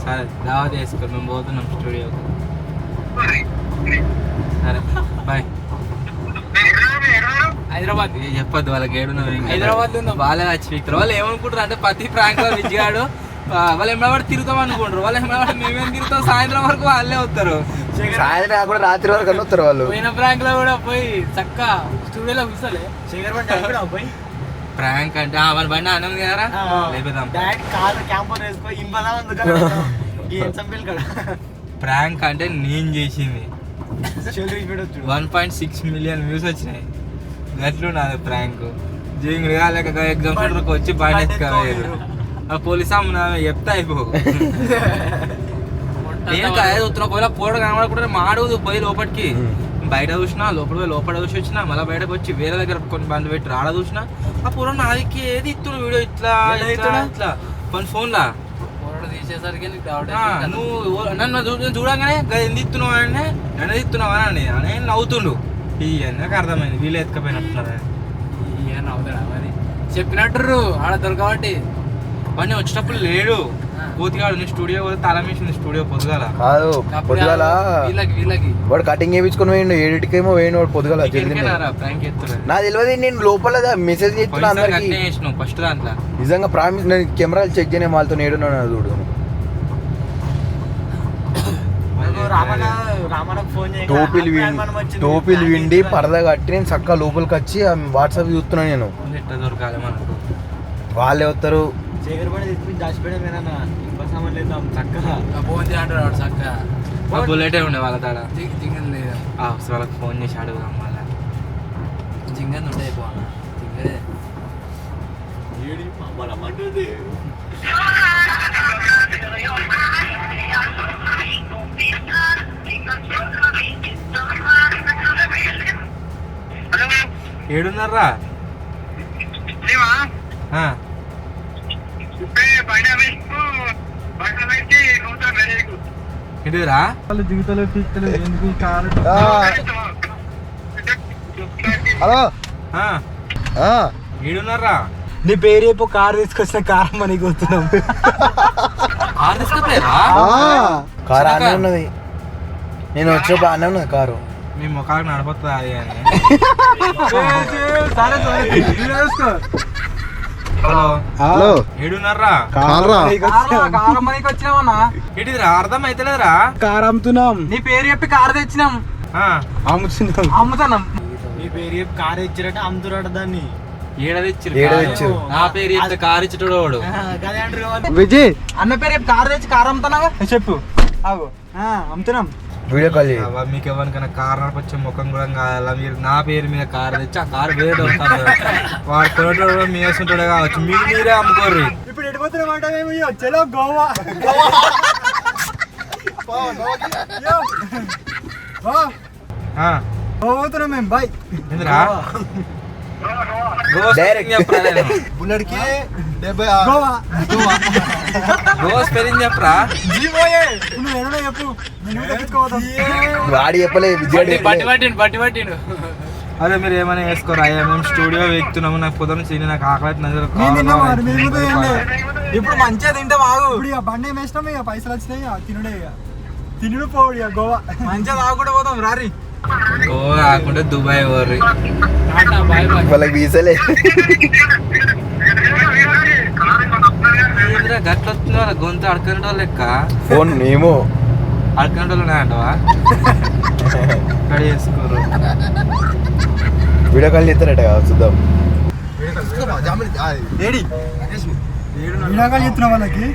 సరే దావత్ వేసుకో, మేము పోతున్నాం స్టూడియోకి. సరే బాయ్. హైదరాబాద్ చెప్పొద్దు వాళ్ళకి. హైదరాబాద్ లో వాళ్ళే వచ్చి పిక్తారు. వాళ్ళు ఏమనుకుంటారు అంటే ప్రతి ప్రాంక్ లో విజ్గాడు వాళ్ళు ఎమ్మడబడి తిరుగుతాం అనుకుంటారు. వాళ్ళు ఎమ్మడబడి మేమేం తిరుగుతాం, సాయంత్రం వరకు వాళ్ళే వస్తారు. సాయంత్రం కూడా రాత్రి వరకు అని వస్తారు వాళ్ళు. పోయిన ప్రాంక్ లో కూడా పోయి చక్క స్టూడియోలో కూర్చోలే పోయి ప్రాంక్ అంటే వాళ్ళ బండి అన్నం కదరా లేపుదాం. ప్రాంక్ అంటే నేను చేసింది 1.6 మిలియన్ వ్యూస్ వచ్చినాయి. గట్లు నాది ప్రాంక్. జింగ్ లేక ఎగ్జామ్ సెంటర్కి వచ్చి బండి ఎత్తుకోలేదు. ఆ పోలీస్ అమ్మ చెప్తా అయిపో. నేను ఒకవేళ పోడ కనబడకుండా మాడదు పోయి లోపలికి. బయట చూసినా లోపల చూసి వచ్చినా మళ్ళీ బయటకు వచ్చి వేరే దగ్గర కొన్ని బండ్లు పెట్టి ఆడ చూసినా ఆ పూర్వం నాదికి ఏది ఇస్తున్నా వీడియో ఇట్లా ఇట్లా కొన్ని ఫోన్లా తీసేసరికి నువ్వు నన్ను చూడగానే ఎందుకు ఇస్తున్నావు అని నన్ను ఇస్తున్నావా అని నేను నవ్వుతుండు. ఈ నాకు అర్థమైంది వీళ్ళు ఎత్తుకపోయినట్టున్నారు. నవ్వుతాడా మరి చెప్పినట్టు ఆడ దొరకబట్టి వాడిని వచ్చేటప్పుడు లేడు కోతిగాడు నీ స్టూడియో పోతే తాళం వేసింది స్టూడియో పొద్దుగాల కాదు పొద్దుగాల వీళ్ళకి వాడు కటింగ్ వేయించుకొని పోయిండు 7కి వేయండి వాడు పొద్దుగాల ప్రాంక్ ఎత్తున్నారు నాకు తెలియదు నేను లోపల మెసేజ్ చేస్తున్నా అందరికి చేసినావు ఫస్ట్ దాంట్లో నిజంగా ప్రామిస్ నేను కెమెరాలు చెక్ చేయని వాళ్ళతో నేడున్నాను చూడు టోపీలు విండి పరదా కట్టి నేను చక్కగా లోపలికి వచ్చి వాట్సాప్ చూస్తున్నాను నేను ఎట్లా దొరకాలి మనకు వాళ్ళే వస్తారు బుల్లెటే ఉండే వాళ్ళ తాడ వాళ్ళకి ఫోన్ చేసి అడుగుదాం మళ్ళీ జింగన్ ఉండే ఏడున్నారా ఏంటిదిరా వాళ్ళు దిగుతలే పీక్తలే ఎందుకు ఈ కారు హలో ఏడున్నారా నీ పేరు చెప్పు కారు తీసుకొచ్చిన కారం అని కూర్చున్నాం కారు తీసుకుపోయారా కారు అన్నీ ఉన్నది నేను వచ్చేప్పుడు అన్నీ ఉన్నది కారు మీ ముఖాలకు నడపొస్తుంది అది అని హలో హలో ఏడున్నారా కాలరా కారం అని వచ్చినామన్నా ఏంటిదిరా అర్థం అయితలేదురా కారు అమ్ముతున్నాం నీ పేరు చెప్పి కారు తెచ్చినాం అమ్ముతున్నాం అమ్ముతున్నాం నీ పేరు చెప్పి కారు ఇచ్చిరట అమ్ముతురట దాన్ని ఏడదిచ్చు నా పేరు చెప్తే కారు ఇచ్చేటోడు వాడు విజయ్ అన్న పేరు చెప్పి కారు తెచ్చి కారు అమ్ముతున్నావా చెప్పు ఆగు అమ్ముతున్నాం వీడియో కాల్ చేయి మీకు ఎవరికైనా కారు నడిపొచ్చే ముఖం కూడా కావాలా మీరు నా పేరు మీద కారు తెచ్చి ఆ కారు వేరే వస్తాను వాడు కొనటోడు మీ వేస్తుంటాడు కావచ్చు మీరే అమ్ముకోర్రి ఇప్పుడు ఎడిపోతున్నాం అంటే మేము చలో గోవా పోతున్నాం మేము బాయ్ ఎందురా బుల్లెట్ కి 70 గోవా స్పెల్లింగ్ చెప్పరా నువ్వు ఏదైనా చెప్పు నేను తెచ్చుకోవద్దాం వాడి చెప్పలే విజయ్ పట్టిండు అదే మీరు ఏమైనా వేసుకోరా మేము స్టూడియో వెళ్తున్నాము నాకు పొద్దున్న తిని నాకు ఆకలి ఇప్పుడు మంచిగా తింటే బాగు ఇప్పుడు ఇక బండి వేసినాం ఇక పైసలు వచ్చినాయి ఇక తినుడే ఇక తినుడు పోడు ఇక గోవా మంచిగా తాగుకుంటే పోతాం రారి ఓ కాకుండా దుబాయ్ ఓర్రి వాళ్ళకి వీసలే గట్ల వస్తుంది వాళ్ళ గొంతు అడకనే వాళ్ళు లెక్క ఫోన్ ఏమో అడకనే వాళ్ళు ఉన్నాయంటవా రెడీ చేసుకోరు వీడియో కాల్ చేస్తారట చూద్దాం వినాకాలు చెప్తున్నాం వాళ్ళకి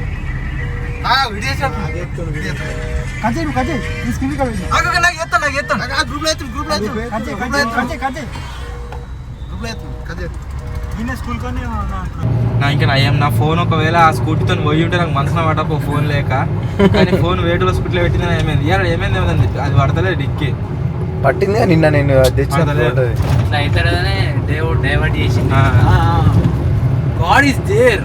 కజే కజే ఈ స్క్రీన్ స్కూల్ కానీ నా ఇంకా నయం నా ఫోన్ ఒకవేళ ఆ స్కూటీతో పోయి ఉంటే నాకు మనసున పడపో ఫోన్ లేక కానీ ఫోన్ వేటులో స్కూటీలో పెట్టింది ఏమైంది ఇవాళ ఏమైంది ఏమైంది అది పడతలేదు డిక్కి పట్టింది నిన్న నేను తెచ్చిన దేవుడు డైవర్ట్ చేసి God is there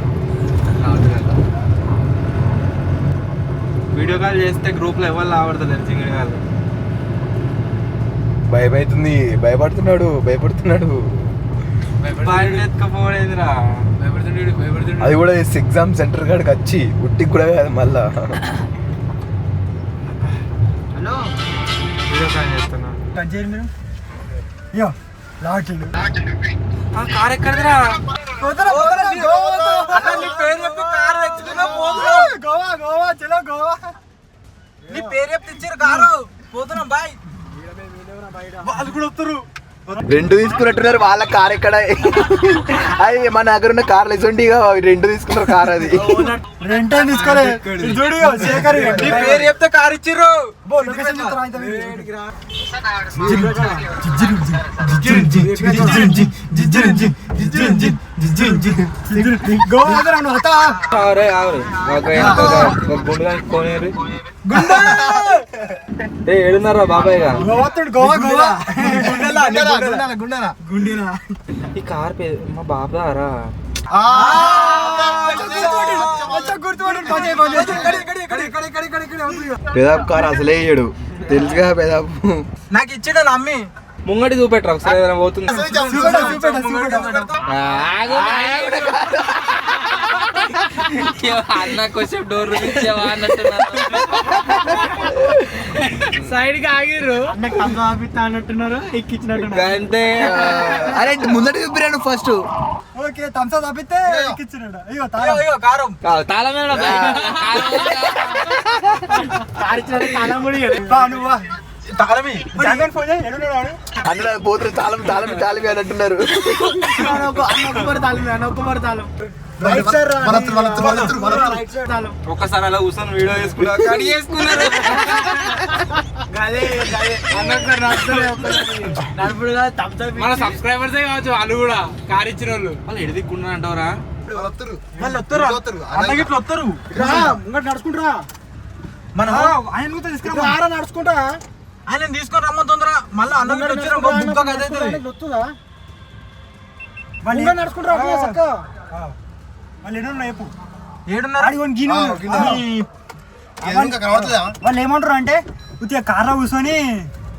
video call చేస్తే గ్రూప్ లో ఎవరు ఆవడతలేరు చింగడి వాళ్ళు భయపడుతుంది భయపడుతున్నాడు ఎత్తుకపోలేదురా అది కూడా ఎగ్జామ్ సెంటర్ కాడికి వచ్చి ఉట్టికి కూడా కాదు మళ్ళా వీడియో కాల్ చేస్తున్నా కంచేయండి మీరు అయ్యో లాటిల్లు కార్ ఎక్కడదిరా గోవా గోవా చలో గోవా నీ పేరు చెప్తే ఇచ్చారు కారు పోతున్నాం బాయ్ వాళ్ళు కూడా వస్తారు రెండు తీసుకున్నట్టున్నారు వాళ్ళ కార్ ఎక్కడ అది మన దగ్గర ఉన్న కార్లు ఎసండి రెండు తీసుకున్నారు కార్ అది రెంటే తీసుకోలే చూడు శేఖర్ నీ పేరు చెప్తే కారు ఇచ్చిర్రు లొకేషన్ ఏడున్నారా బాబాయ్ గా గోవా గోవా గుండెనా ఈ కార్ మా బాబారా పెదాపు కార్ అసలే ఇయ్యడు తెలుసుగా పెదాపు నాకు ఇచ్చాడు నమ్మి ముంగడి చూపెట్టరా ఒకసారి ఏదైనా పోతుంది అన్న కొంచెం డోర్ ఇచ్చావా అన్నట్టున్నారు. సైడ్ కి ఆగిర్రు అన్నకు తమ్సప్ ఆపిస్తా అన్నట్టున్నారు ఎక్కించినట్టున్నారు అంటే అరే ముందట చెప్పిరాను ఫస్ట్ ఓకే థమ్స్ అప్ తప్పితే ఎక్కిచ్చినాడు. అయ్యో తాళం కారం తాళం తాళం కూడా బా నువ్వా తాళమి జాగ్రత్త ఫోన్ చేయి ఎడున్నాడు వాడు? అన్న పోతున్నారు తాళం తాళం తాళమి అని అంటున్నారు ఒక్కరు తాళం ఒక్కరు తాళం రైట్ సైడ్ రా. రైట్ సైడ్ తాళం ఒక్కసారి అలా కూర్చొని వీడియో చేసుకున్నారు కడిగి చేసుకున్నారు. గదే నడుపుడు కాదు థమ్సప్ మన సబ్స్క్రైబర్సే కావచ్చు వాళ్ళు కూడా కార్ ఇచ్చిన వాళ్ళు. వాళ్ళు ఎడిదిక్కున్నా అంటావరా? వాళ్ళు వస్తారు అన్నకి ఇట్లా వస్తారు ముంగట నడుచుకుంటారా మనం ఆయన కూడా తీసుకురా నడుచుకుంటా ఆయన తీసుకొని రమ్మని తొందర మళ్ళీ అన్నం వచ్చిన బుక్క వస్తుందా వాళ్ళు నడుచుకుంటారా చక్క వాళ్ళు ఎన్నున్నా చెప్పు ఏడున్నర వాళ్ళు ఏమంటారు అంటే ఉత్తిగా కార్లో కూర్చొని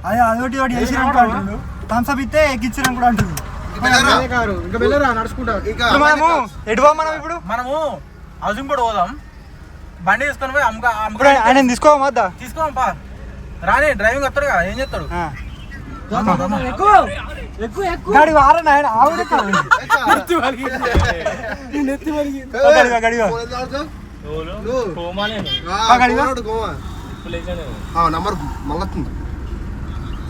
అదే అదొకటి ఒకటి వేసినట్టు అంటుండు. థమ్స్అప్ ఇస్తే ఎక్కించినా కూడా అంటుంది. ఇంకా వెళ్ళరా నడుచుకుంటా. మనము ఎటువా మనం ఇప్పుడు మనము హౌసింగ్ కూడా పోదాం బండి తీసుకొని పోయి ఇప్పుడు ఆయన తీసుకోమద్దా తీసుకోమప్పా రాని డ్రైవింగ్ వస్తాడు కదా ఏం చేస్తాడు గాడి వారని ఆయన ఆవిడ నంబర్ మళ్ళీ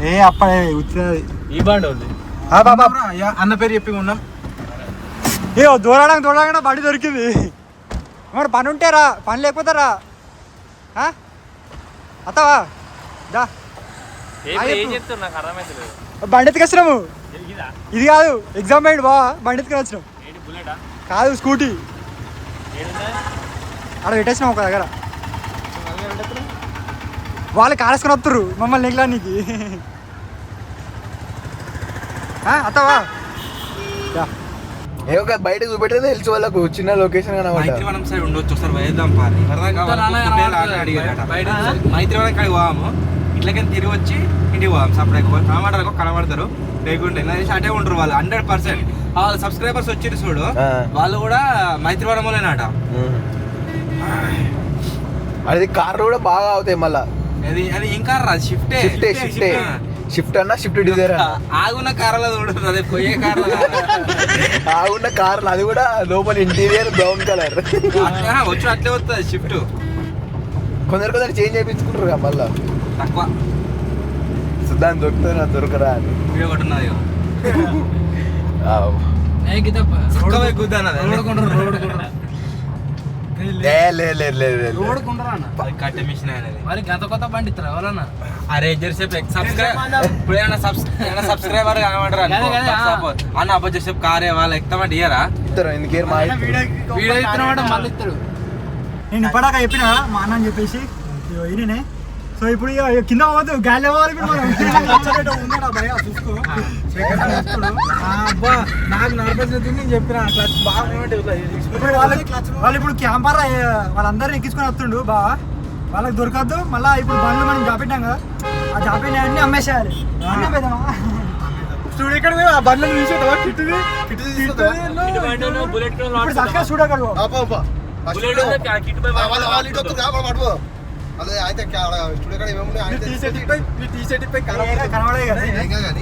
ఏ అప్పుడే ఉత్తది ఈ బండి ఉంది అన్న పేరు చెప్పి ఉన్నాం. ఏ దూరాడంగా బండి దొరికింది. మరి పని ఉంటే రా, పని లేకపోతే రా. అత్తవా దా బండి ఎత్తుకొచ్చినాము. ఇది కాదు ఎగ్జామ్ అయ్యింది బావా, బండి ఎత్తుకొని వచ్చినాం. కాదు స్కూటీ అక్కడ పెట్టేసినాం ఒక దగ్గర. వాళ్ళు కారేసుకొని వస్తుర్రు మమ్మల్ని నెగ్లానికి. అత్తవా బయట చూపెట్టే తెలుసు వాళ్ళకు చిన్న లొకేషన్ మైత్రివనం సైడ్ ఉండొచ్చు ఒకసారి వేద్దాం పారి మైత్రివనం కాడికి పోవాము. ఇట్లకే తిరిగి వచ్చి ఇంటికి పోవాం. సపరేట్ కనబడరు కనబడతారు లేకుంటే అటే ఉంటారు వాళ్ళు 100%. వాళ్ళ సబ్స్క్రైబర్స్ వచ్చి చూడు వాళ్ళు కూడా మైత్రివనంలోనేనట. అది కార్లు కూడా బాగా అవుతాయి మళ్ళా. అది ఇంకా షిఫ్టే షిఫ్ట్ అన్నా షిఫ్ట్ డిజైర్ ఆగున్న కార్లో చూడదు అదే పోయే కార్లో ఆగున్న కార్లు అది కూడా లోపల ఇంటీరియర్ బ్రౌన్ కలర్ వచ్చి అట్లే వస్తుంది షిఫ్ట్. కొందరు చేంజ్ చేయించుకుంటారు కదా మళ్ళా తక్కువ దాన్ని దొరుకుతారా దొరకరా అని వీడియో ఒకటి ఉన్నది కట్టే మిషన్ మరి గత కొత్త బండి ఇస్తారు ఎవరన్నా అరే జెర్సేపు ఇప్పుడు ఏమైనా సబ్స్క్రైబర్ కనబడరా అన్న అబ్బా జెర్సేపు కారే వాళ్ళు ఎక్తామంటే ఇయ్యరా? ఇస్తారు ఎందుకే మా వీడియో ఇస్తున్నమాట మళ్ళీ ఇస్తారు. నేను ఇప్పటిదాకా చెప్పిన మా అన్న అని చెప్పేసి ఈయననే. సో ఇప్పుడు ఇక కింద పోవద్దు గాలి పోవాలి. చూసుకో నాకు నడిపించింది నేను చెప్పిన క్లచ్ బాగా ఇప్పుడు వాళ్ళు ఇప్పుడు క్యాంపర్ వాళ్ళందరినీ ఎక్కించుకొని వస్తుండు బా. వాళ్ళకి దొరకద్దు మళ్ళీ. ఇప్పుడు బండ్లు మనం జాపెట్టాం కదా, ఆ జాపెట్ అన్ని అమ్మేసేయాలి. స్టూడియో ఇక్కడ ఆ బండ్లను తీసేటవా ఇప్పుడు చక్కగా చూడగలవు.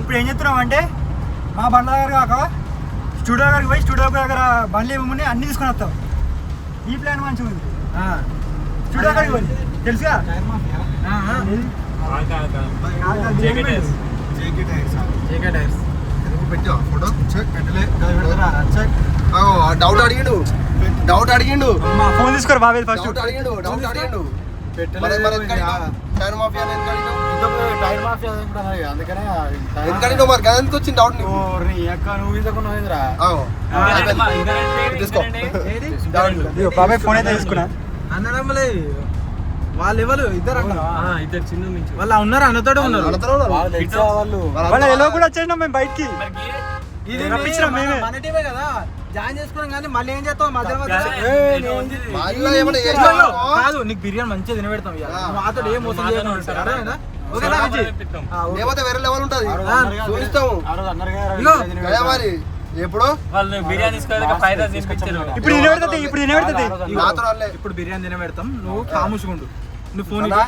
ఇప్పుడు ఏం చెప్తున్నాం అంటే మా బండ్ల దగ్గర కాక స్టూడియో దగ్గరికి పోయి స్టూడియో దగ్గర బండ్లు ఏమేమి అన్ని తీసుకొని వస్తాం. ఈ ప్లాన్ మంచిగా ఉంది. స్టూడియో దగ్గరికి పోయి తెలుసుగా డౌట్ అడిగిండు ఫోన్ తీసుకోరు బాబే ఫస్ట్. బాబాయ్ ఫోన్ అయితే తీసుకున్నా. అన్నదమ్ములే వాళ్ళు ఎవరు ఇద్దరు చిన్న వాళ్ళు ఉన్నారు అన్నతోటే ఉన్నారు. వాళ్ళ ఎలా కూడా వచ్చేసినాం మేము బయటికి. ఇది రప్పించినాం మేమే. మన టీమే కదా జాయిన్ చేసుకున్నాం కానీ మళ్ళీ ఏం చేస్తాం మధ్య కాదు నీకు బిర్యానీ మంచిగా తినబెడతాం మాతో ఏం మోసం చేయకుండా వేరే లెవెల్ ఉంటుంది చూపిస్తాము. ఎప్పుడు వాళ్ళు బిర్యానీ తీసుకోవాలి ఫ్రైడ్ రైస్ తినిపించారు. ఇప్పుడు తినబెడుతుంది నాతో రాలే. ఇప్పుడు బిర్యానీ తినబెడతాం, నువ్వు కాముసుకుండు. నువ్వు ఫోన్ అన్నా,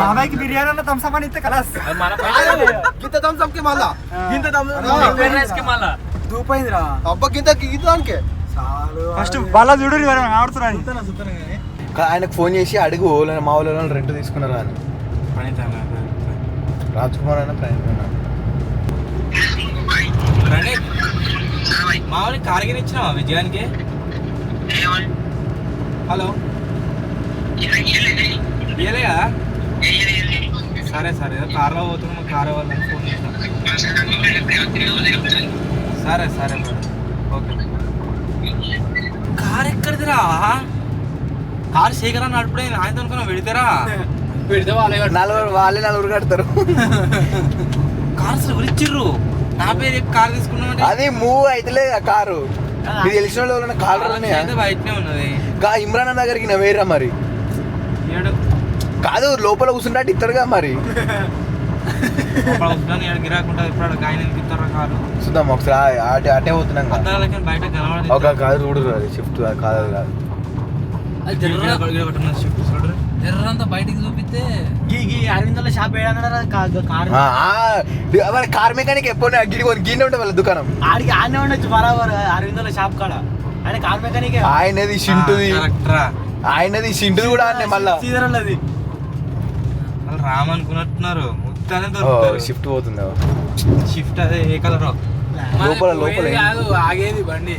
బాబాయ్కి బిర్యానీ అన్న థమ్స్అప్ అని ఇస్తే కలాస్. అది మన గింత థమ్స్అప్ కి మళ్ళా గింత ఫ్రైడ్ రైస్ కి మళ్ళా దూపైందిరా. అబ్బా గింత దానికే ఫస్ట్ వాళ్ళ చూడు ఆడుతున్నాను. ఆయనకు ఫోన్ చేసి అడుగు మా వాళ్ళు రెంట్ తీసుకున్నారా అని. రాజ్ కుమార్ అయినా ప్రయాణం మామూలు కార్గిరి ఇచ్చినావా విజయానికి? హలో ఇయ్యలేదా? సరే సరే కార్లో పోతున్నాం, కార్ వాళ్ళని ఫోన్ చేసినా. సరే సరే మేడం, ఓకే. కార్ ఎక్కడిదిరా? కార్ శేఖరా నడుపుడే ఆయన అనుకున్నా పెడతారా? పెడితే నలుగురు కడతారు. కార్ ఎవరు ఇచ్చిర్రు? నా పేరు కార్ తీసుకున్నామంటే అది మూవ్ అయితలేదు ఆ కారు. మీకు తెలిసిన వాళ్ళు కారు అయితే బయటనే ఉన్నది. ఇమ్రాన్ అన్న దగ్గరికి నా వేరా మరి ఏడు కాదు, లోపల కూర్చుంటే ఇస్తారుగా మరి. గిరాకుంటా ఇప్పుడు ఆయన ఇస్తారా కారు? చూద్దాం ఒకసారి అటే పోతున్నాం కదా. అద్దాలకి బయట కనబడదు. ఒక కాదు చూడు షిఫ్ట్ కాదు అది కాదు. షిఫ్ట్ చూడరు జర్రంతా బయటికి చూపిస్తే అరవిందల షాప్ మరి కార్ మెకానిక్ ఎప్పుడు గిన్నె ఉంటుంది వాళ్ళ దుకాణం. ఆడికి ఆడనే ఉండొచ్చు బరాబర్ అరవిందల షాప్ కాడ. ఆయన కార్ మెకానిక్ ఆయనది సింటుది, ఆయనది సింటుది కూడా అన్నే మళ్ళా సీజరల్లది. వాళ్ళు రామ్ అనుకున్నట్టున్నారు. ముత్తానే దొరుకుతారు. షిఫ్ట్ పోతుంది. షిఫ్ట్ అదే ఏ కలర్? లోపల లోపల కాదు ఆగేది బండి.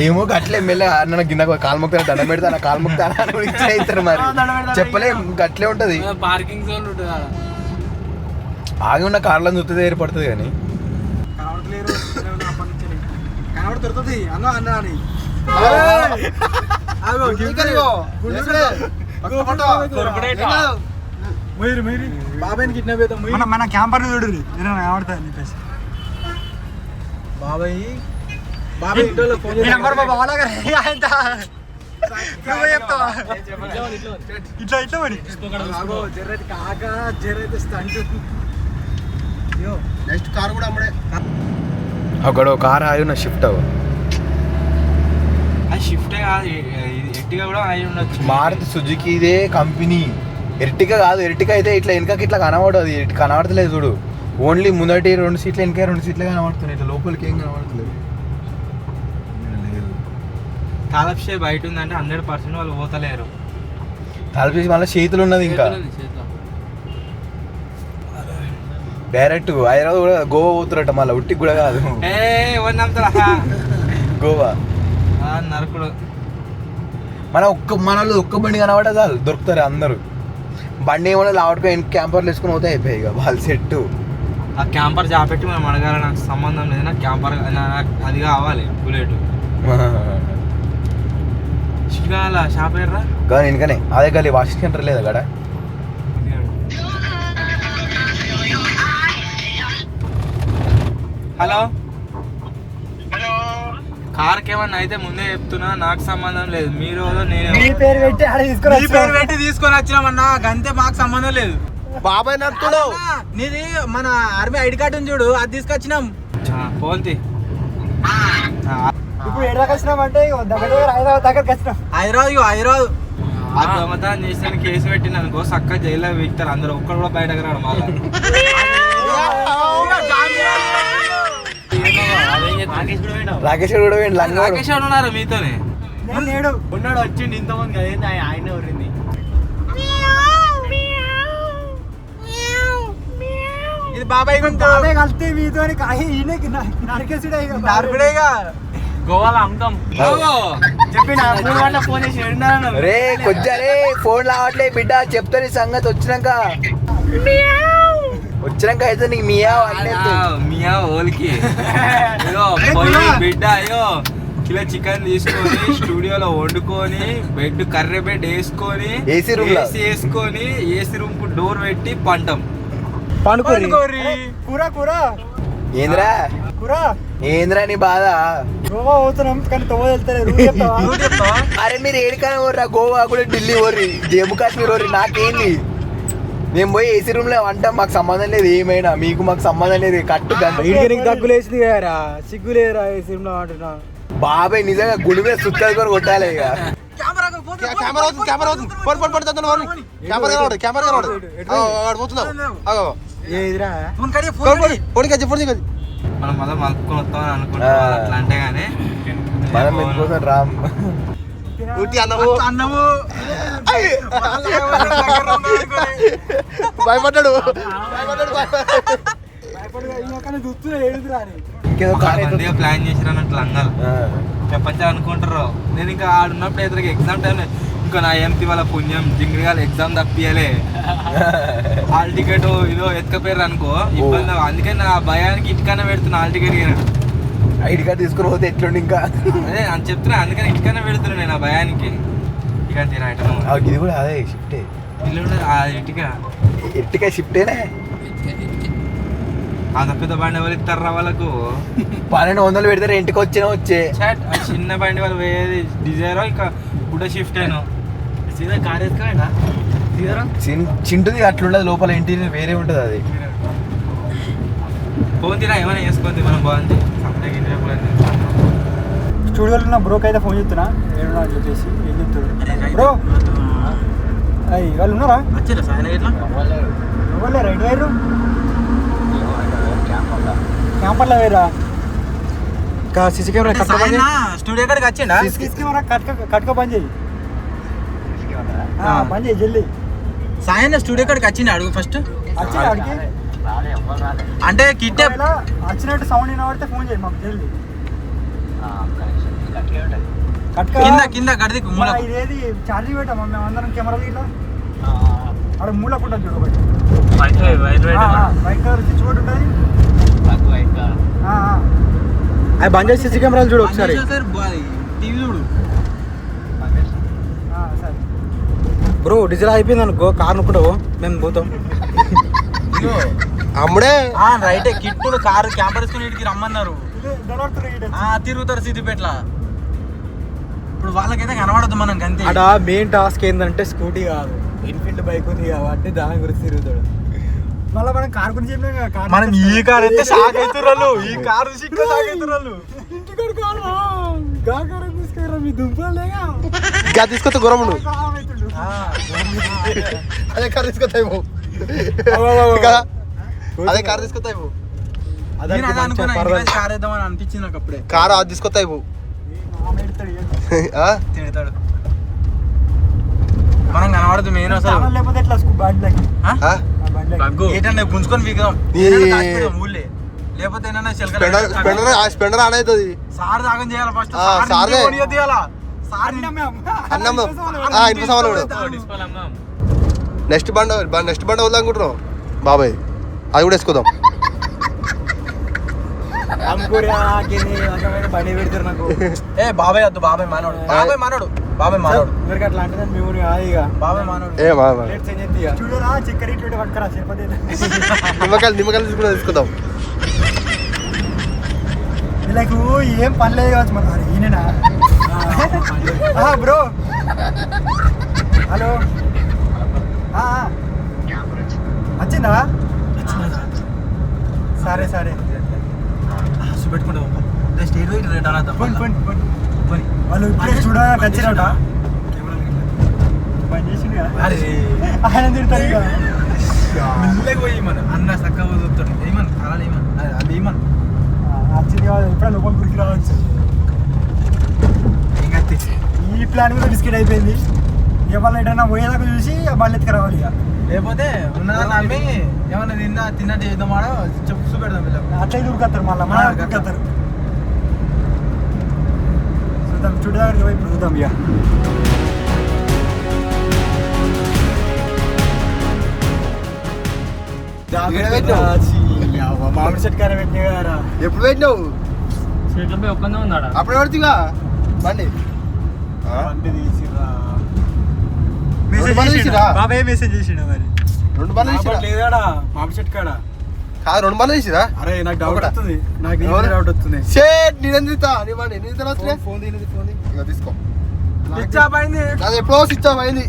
ఏమో గట్లే మెల్ల అన్న గిన్నె కాలు మొక్తా దండం పెడతా కాలు మొక్తా ఇస్తారు మరి. చెప్పలే గట్లే ఉంటది. పార్కింగ్ జోన్ ఉంటుంది. ఆగి ఉన్న కార్లను చూస్తే ఏర్పడుతుంది కానీ కనబడుతుంది అన్న అన్న అని. బాబాయ్ కిడ్నాప్ అవుతాం. మన క్యాంపర్ చూడు ఆడుతా చెప్పేసి బాబాయ్ బాబాయ్ ఇంట్లో ఫోన్ ఈ నంబర్ బాబా అలాగా చెప్తావా ఇట్లా ఇట్లా మరి జర్రైతే కాక జర్రైతే స్టంట్. నెక్స్ట్ కార్ కూడా అమ్మడే. అక్కడ కార్ ఆగి ఉన్న షిఫ్ట్ అవ్వ అది షిఫ్టే కాదు, ఎట్టిగా కూడా అయి ఉండొచ్చు. మారుతి సుజుకి ఇదే కంపెనీ. ఎర్టిగా కాదు, ఎర్టిగా అయితే ఇట్లా వెనకకి ఇట్లా కనబడదు. అది కనబడతలేదు చూడు. ఓన్లీ ముందటి 2 సీట్లు వెనక 2 సీట్లే కనబడుతున్నాయి. ఇట్లా లోపలికి ఏం కనబడతలేదు. తాలప్షే బయట ఉందంటే 100% వాళ్ళు పోతలేరు. తలపేసి మళ్ళీ చేతులు ఉన్నది. ఇంకా డైరెక్ట్ హైదరాబాద్ కూడా గోవా పోతున్నట్ట మళ్ళీ ఉట్టికి కూడా కాదు. ఎవరు నమ్ముతారా? గోవా నరకుడు. మన వాళ్ళు ఒక్క బండి కనబడే చాలు దొరుకుతారు అందరూ. బండి ఏమన్నా లావట్గా క్యాంపర్లు వేసుకుని పోతే అయిపోయాయి ఇక వాళ్ళ సెట్. ఆ క్యాంపర్ జాపెట్టి మనం అడగాలి. నాకు సంబంధం లేదు, నాకు క్యాంపర్ అది కావాలి. బుల్లెట్ కావాలా? షాప్ ఎర్రా కానీ ఎందుకనే అదే కానీ వాషింగ్ సెంటర్ లేదా అక్కడ. హలో కార్కి ఏమన్నా అయితే ముందే చెప్తున్నా, నాకు సంబంధం లేదు. మీరు నేను పేరు పెట్టి ఆడ పెట్టి తీసుకొని వచ్చినామన్నా గంతే, మాకు సంబంధం లేదు. బాబాయ్ నడుతుడు నీది మన ఆర్మీ ఐడి కార్డు ఉంది చూడు, అది తీసుకొచ్చినాం. పోంతి. ఇప్పుడు ఎక్కడికి వచ్చినామంటే దగ్గర హైదరాబాద్ దగ్గరికి వచ్చినాం. హైదరాబాద్ ఆ దొంగతనం చేసిన కేసు పెట్టిన అనుకో చక్క జైల్లో వీక్తారు అందరూ. ఒక్కడు కూడా బయటకు రాడు మళ్ళీ. రాకేష్ కూడా లంగా రాకేష్ ఉన్నారు మీతోనే. నేడు ఉన్నాడు వచ్చిండు ఇంతమంది కదా, ఆయన ఊరింది. ఇది బాబాయ్ బాబాయ్ కలిస్తే మీతో నరికేసిడేగా గోవాలో అమ్ముతాం చెప్పిన 3 గంటల ఫోన్ చేసి ఏడున్నారన్నారు. రే కొజ్జారే ఫోన్ లావట్లే బిడ్డ, చెప్తా నీ సంగతి వచ్చినాక అయితే నీకు మియా మియా ఓలికి పోయి బిడ్డ అయ్యో కిలో చికెన్ తీసుకొని స్టూడియోలో వండుకొని బెడ్ కర్రీ బెడ్ వేసుకొని ఏసీ రూమ్ వేసుకొని ఏసీ రూమ్ కు డోర్ పెట్టి పంటాం. పండుకోరి కూర కూర ఏంద్రా కూర ఏంద్రా నీ బాధ. గోవా పోతున్నాం కానీ తోవ వెళ్తలేదు. అరే మీరు ఏడికైనా ఓర్రా, గోవా కూడా ఢిల్లీ ఓర్రి, జమ్మూ కాశ్మీర్ ఓర్రి, నాకేంది మేము పోయి ఏసీ రూమ్ లో అంటాం మాకు సంబంధం లేదు, ఏమైనా మీకు మాకు సంబంధం లేదు, కట్టు ఇంటికి దగ్గులు వేసింది కదరా, సిగ్గు లేదురా ఈ సినిమా అంటున్నా. బాబాయ్ నిజంగా గుడి మీద సుత్తాలు కొట్టాలి ఇక. కెమెరా అవుతుంది, కెమెరా అవుతుంది. కెమెరా ఏదిరా మనం మొదలు మలుపుకొని వస్తామని అనుకుంటాం అట్లా అంటే కానీ మనం ఎందుకోసం రామ్ భయపడ్డాడు. ప్లాన్ చేసిరా అన్నట్టు లంగాలు ప్రపంచం అనుకుంటారు. నేను ఇంకా ఆడున్నప్పుడు ఎదురుగా ఎగ్జామ్ టైం ఇంకా నా ఎంపీ వాళ్ళ పుణ్యం జింగిరిగాలు ఎగ్జామ్ తప్పియాలే హాల్ టికెట్ ఇదో ఎత్తుకపోయారు అనుకో ఇబ్బంది. అందుకని నా భయానికి ఇటుకనే పెడుతున్నా హాల్ టికెట్ ఐడి కార్డు తీసుకుని పోతే ఎట్లుండి ఇంకా అదే అని చెప్తున్నా. అందుకని ఇటుకనే పెడుతున్నా నేను ఆ భయానికి. ఇక ఇది కూడా అదే షిఫ్టే, ఇల్లు ఇటుక ఎట్టిగా షిఫ్టేనే. అంత పెద్ద బండి ఎవరు ఇస్తారా వాళ్ళకు? 1200 పెడితే ఇంటికి వచ్చినా వచ్చే చిన్న బండి వాళ్ళు పోయేది డిజైర్ ఇంకా కూడా షిఫ్ట్ అయినా సీదా కార్ వేసుకోండి. చింటుది అట్లుండదు, లోపల ఇంటి వేరే ఉంటుంది అది. ఫోన్ తిరా ఏమైనా వేసుకోండి మనం బాగుంది. స్టూడియోలో ఉన్న బ్రోకి అయితే ఫోన్ చేస్తున్నా ఏమన్నా అని చెప్పేసి ఏం చెప్తాడు బ్రో. అయ్యి వాళ్ళు ఉన్నారా? వచ్చిరా సాయన ఇట్లా ఇవ్వలే రైట్ వేరు క్యాంపర్లో వేరా సీసీ కెమెరా స్టూడియో కాడికి వచ్చిండా? సీసీ కెమెరా కట్క బంద్ చేయి, బంద్ చేయి జల్దీ. సాయన స్టూడియో కాడికి వచ్చిండా అడుగు ఫస్ట్. వచ్చింది అడిగి అంటే కిట్టే వచ్చినట్టు సౌండ్ వినబడితే ఫోన్ చేయి మాకు జల్దీ. కింద కింద గడిది ఇదేది ఛార్జింగ్ పెట్టాము మేము అందరం కెమెరాలు ఇట్లా అక్కడ మూలకుంటా చూడు ఒకటి వైట్ కలర్ స్విచ్ బోర్డు ఉంటుంది. అది బంద్ చేసి సీసీ కెమెరాలు చూడు ఒకసారి. టీవీ చూడు సరే బ్రో. డీజిల్ అయిపోయింది అనుకో కార్ అనుకుంటావు మేము పోతాం. అమ్ముడే రైటే కిట్టులు కారు క్యాంపర్ వేసుకుని ఇంటికి రమ్మన్నారు. తిరుగుతారు సిద్దిపేటలో. ఇప్పుడు వాళ్ళకైతే కనబడదు మనం అంతే. అక్కడ మెయిన్ టాస్క్ ఏంటంటే స్కూటీ కాదు ఇన్ఫినిటీ బైక్ ఉంది కాబట్టి దాని గురించి తిరుగుతాడు. మళ్ళీ మనం కార్ గురించి చెప్పినా మనం ఈ కార్ అయితే షాక్ అవుతున్నారు, ఈ కారు షాక్ అవుతున్నారు. ఇంటికాడు కారు తీసుకురా మీ దుంపలేగా ఇంకా తీసుకొస్తే గురముండు అదే కార్ తీసుకొస్తాయి అదే కార్ తీసుకొస్తాయి కార్ వేద్దామని అనిపించింది నాకు అప్పుడే. కార్ అది తీసుకొస్తాయి తిడతాడు. మనం కనబడదు మెయిన్ అసలు. లేకపోతే ఎట్లా ఏంటంటే గుంజుకొని వీగదాం ఊళ్ళే. లేకపోతే స్పెండర్ ఆన్ అవుతుంది. సార్ దాగం చేయాలి ఫస్ట్. సార్దే నెక్స్ట్ బండ వద్దాం అనుకుంటున్నాం బాబాయ్, అది కూడా వేసుకుందాం. బండి పెడతారు నాకు. ఏ బాబాయ్ వద్దు, బాబాయ్ మానోడు, బాబాయ్ మానోడు, బాబాయ్ మానోడు. మీరు అట్లా అంటే మేము కాదు ఇక బాబాయ్ మానోడు. చూడరా చక్కెర ఇటు పట్టుకరా చెప్పదే. నిమ్మకాయలు తీసుకుందాం. వీళ్ళకు ఏం పని లేదు కావచ్చు మన ఈయననా బ్రో. హలో వచ్చిందా? సరే సరే పెట్టుకుంటాం స్టేట్ వాళ్ళు ఇప్పుడే చూడడానికి వచ్చినట పని చేసింది ఆయన తిడతారు ఇక. పోయి మన అన్న చక్కగా చూస్తాడు. ఏమన్నా అలా ఏమన్నా అది ఏమన్నా వచ్చింది కాదు ఎప్పుడైనా లోపల గురికి రావచ్చు. ఈ ప్లాన్ కూడా బిస్కెట్ అయిపోయింది. ఎవరు ఎటైనా పోయేదాకా చూసి ఆ బండి ఎత్తుకు రావాలి ఇక. లేకపోతే ఉన్నదాన్ని అమ్మి ఏమన్నా తిన్నట్టు చేద్దామాడో చెప్పు పెడదాం వీళ్ళకి. అట్లయితే ఉరుకొస్తారు మళ్ళీ మన ఉరుకొస్తారు. చూద్దాం చూడడానికి ఇప్పుడు చూద్దాం ఇక. మామిడి చెట్టు కార పెట్టినా కదా. ఎప్పుడు పెట్టినావు? అప్పుడు పడుతుందిగా బండి. బాబాయ్ మెసేజ్ చేసిండు మరి. 2 బండ్లు తీసిరా? లేదాడా మామిడి చెట్టు కాడ. కాదు 2 బండ్లు తీసిరా? అరే నాకు డౌట్ వస్తుంది, నాకు డౌట్ వస్తుంది. నేను తీస్తా నీ బండి. ఫోన్ తీసుకో. స్విచ్ ఆఫ్ అయింది. అది ఎప్పుడో స్విచ్ ఆఫ్ అయింది.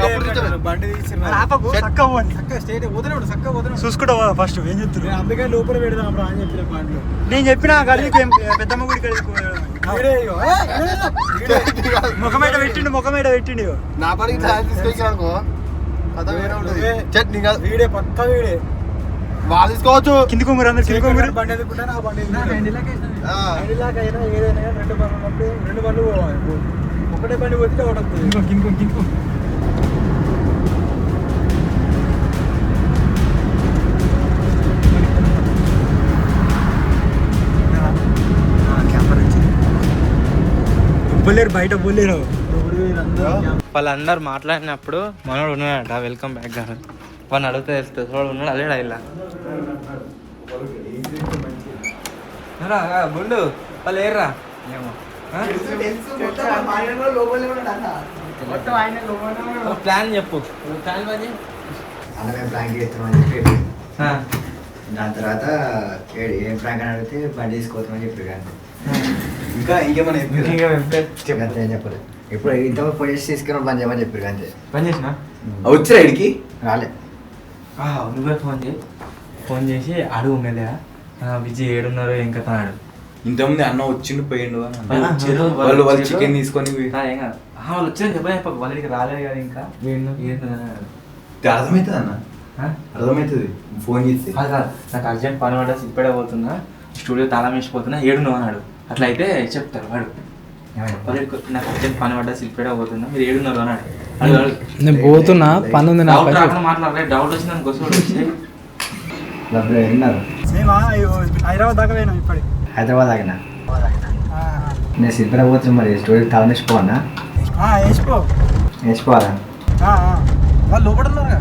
అప్పుడు switch off. బండి తీసిన ఆపకు చక్కగా పోని చక్కగా స్టేట్ వదిలేడు చక్కగా వదిలేడు. చూసుకుంటా ఫస్ట్ ఏం చెప్తున్నారు. అందుకే లోపల పెడదాం రా అని చెప్పిన బండ్లు. నేను చెప్పిన గడికి పెద్దమ్మ గుడి కడికి ముఖమేట పెట్టిండు ఇగో. నా పనికి తీసుకొచ్చాను అనుకో కథ వేరే ఉంటుంది. చట్నీ కాదు వీడే పక్క వీడే వాళ్ళు తీసుకోవచ్చు. కింది కొమ్మురు అందరు కింది కొమ్మురు. బండి ఎదుర్కొంటాను ఆ బండి అయినా ఏదైనా రెండు బండ్లు ఉన్నప్పుడు రెండు బండ్లు పోవాలి. ఒకటే బండి పోతే ఒకటి వస్తుంది. కిందికో క్యాంపర్ వచ్చింది. ఇవ్వలేరు బయట పోలేరు. వాళ్ళందరూ మాట్లాడినప్పుడు మనోడు ఉన్నాడట వెల్కమ్ బ్యాక్ గారు. వాడిని అడిగితే తెలుస్తుంది. వాడు ఉన్నాడు అదే ఇలా బుండు వాళ్ళు ఏర్రా ఏమో ప్లాన్ చెప్పు. ప్లాన్ పని అన్న మేము ప్రాంక్ చేస్తామని చెప్పి దాని తర్వాత ఏం ప్రాంక్ అని అడిగితే బండి తీసుకోవద్దామని చెప్పారు. కానీ ఇంకా ఇంకేమైనా అంతే ఏం చెప్పలేదు. ఇప్పుడు ఇంతవరకు ఫోన్ చేసి తీసుకుని బంద్ చేయమని చెప్పారు. అంతే పని చేసినా వచ్చారా ఇడికి? రాలే. నువ్వే ఫోన్ చేసి అడుగు మెల్లగా విజయ్ ఏడున్నారు ఏం కథ అన్నాడు. ఇంతకుముందు అన్న వచ్చిండు పోయిండు వాళ్ళు చికెన్ తీసుకొని ఏం కాదు వాళ్ళు వచ్చిందని చెప్పాలి. వాళ్ళకి రాలేదు కదా ఇంకా అర్థమవుతుంది అన్న అర్థమవుతుంది ఫోన్ చేస్తే. కాదు నాకు అర్జెంట్ పని పడ్డా ఇప్పుడే పోతున్నా స్టూడియో తాళం వేసిపోతున్నా ఏడును అన్నాడు. అట్లా అయితే చెప్తారు వాడు నాకు అర్జెంట్ పని పడ్డా ఇప్పుడే పోతున్నా మీరు ఏడున్నారు అన్నాడు. నేను పోతున్నా పని ఉంది నాకు. మాట్లాడలేదు డౌట్ వచ్చింది దాని కోసం వచ్చి విన్నారు సేమ్ హైదరాబాద్ దాకా పోయినాం ఇప్పటికి. హైదరాబాద్ ఆగినా నేను సిద్ధంగా పోతున్నా. మరి స్టోరీ తల వేసిపోవన్నా వేసిపోవాలా? వాళ్ళు లోపల ఉన్నారుగా.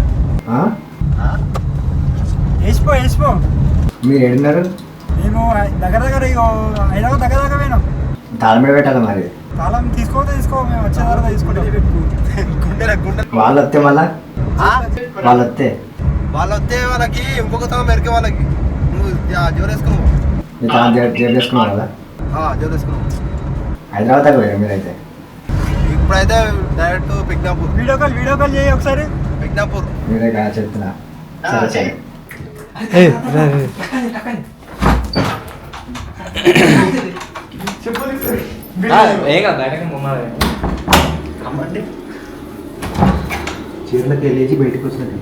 వేసిపో మీరు ఏడున్నారు? మేము దగ్గర హైదరాబాద్ దగ్గర పోయినాం. తాళం మీద పెట్టాలి. మరి తాళం తీసుకో మేము వచ్చే తర్వాత తీసుకుంటాం. వాళ్ళు వస్తే మళ్ళా వాళ్ళు వస్తే వాళ్ళకి ఇంకొక తాళం మెరికే వాళ్ళకి నువ్వు జోరు వేసుకున్నావు. మీరు తాళం జేబు చేసుకున్నావు కదా? జోరు వేసుకున్నావు. హైదరాబాద్ దాకా పోయారు మీరైతే? ఇప్పుడైతే డైరెక్ట్ పిక్నాపూర్. వీడియో కాల్ చేయి ఒకసారి. పిక్నాపూర్ మీరే కదా చెప్తున్నా. సరే సరే ఏం కాదు బయటకి ముమ్మాలి చీరలకు వెళ్ళేసి బయటకు వచ్చినట్టు.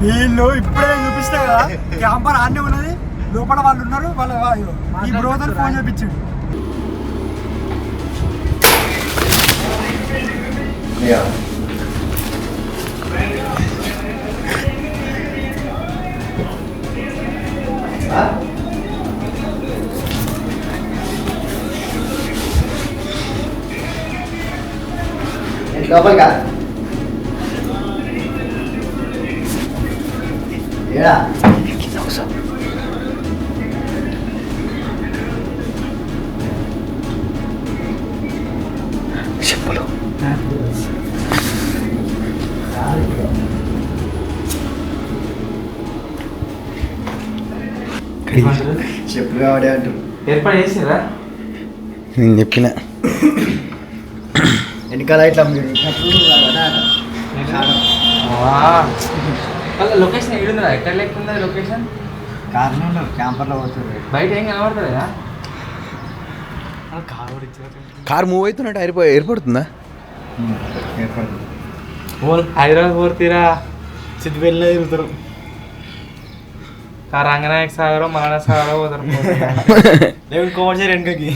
వీళ్ళు ఇప్పుడే చూపిస్తా కదా క్యాంపర్ ఆడనే ఉన్నది. లోపల వాళ్ళు ఉన్నారు. వాళ్ళ ఈ బ్రోదర్ ఫోన్ చేయించాడు. లోపలికా ఏడా చెప్పులు చెప్పులు కావడే అంటారు. ఏర్పాటు చేసిరా నేను చెప్పిన వెనకాల ఇట్లా మీరు వాళ్ళ లొకేషన్ ఎక్కడుందా ఎక్కడ లేకుండా లొకేషన్ కార్లో క్యాంపర్లో పోతుంది. బయట ఏం కనబడుతుందా? కార్ మూవ్ అవుతున్నట్టు ఏర్పడుతుందా? హైదరాబాద్ పోతీరా సిద్దిపేటలో తిరుగుతారు. రంగనాయక సాగర్ మానవ సాగర్ పోతారు. లేవు కోమర్షియల్ వెనకకి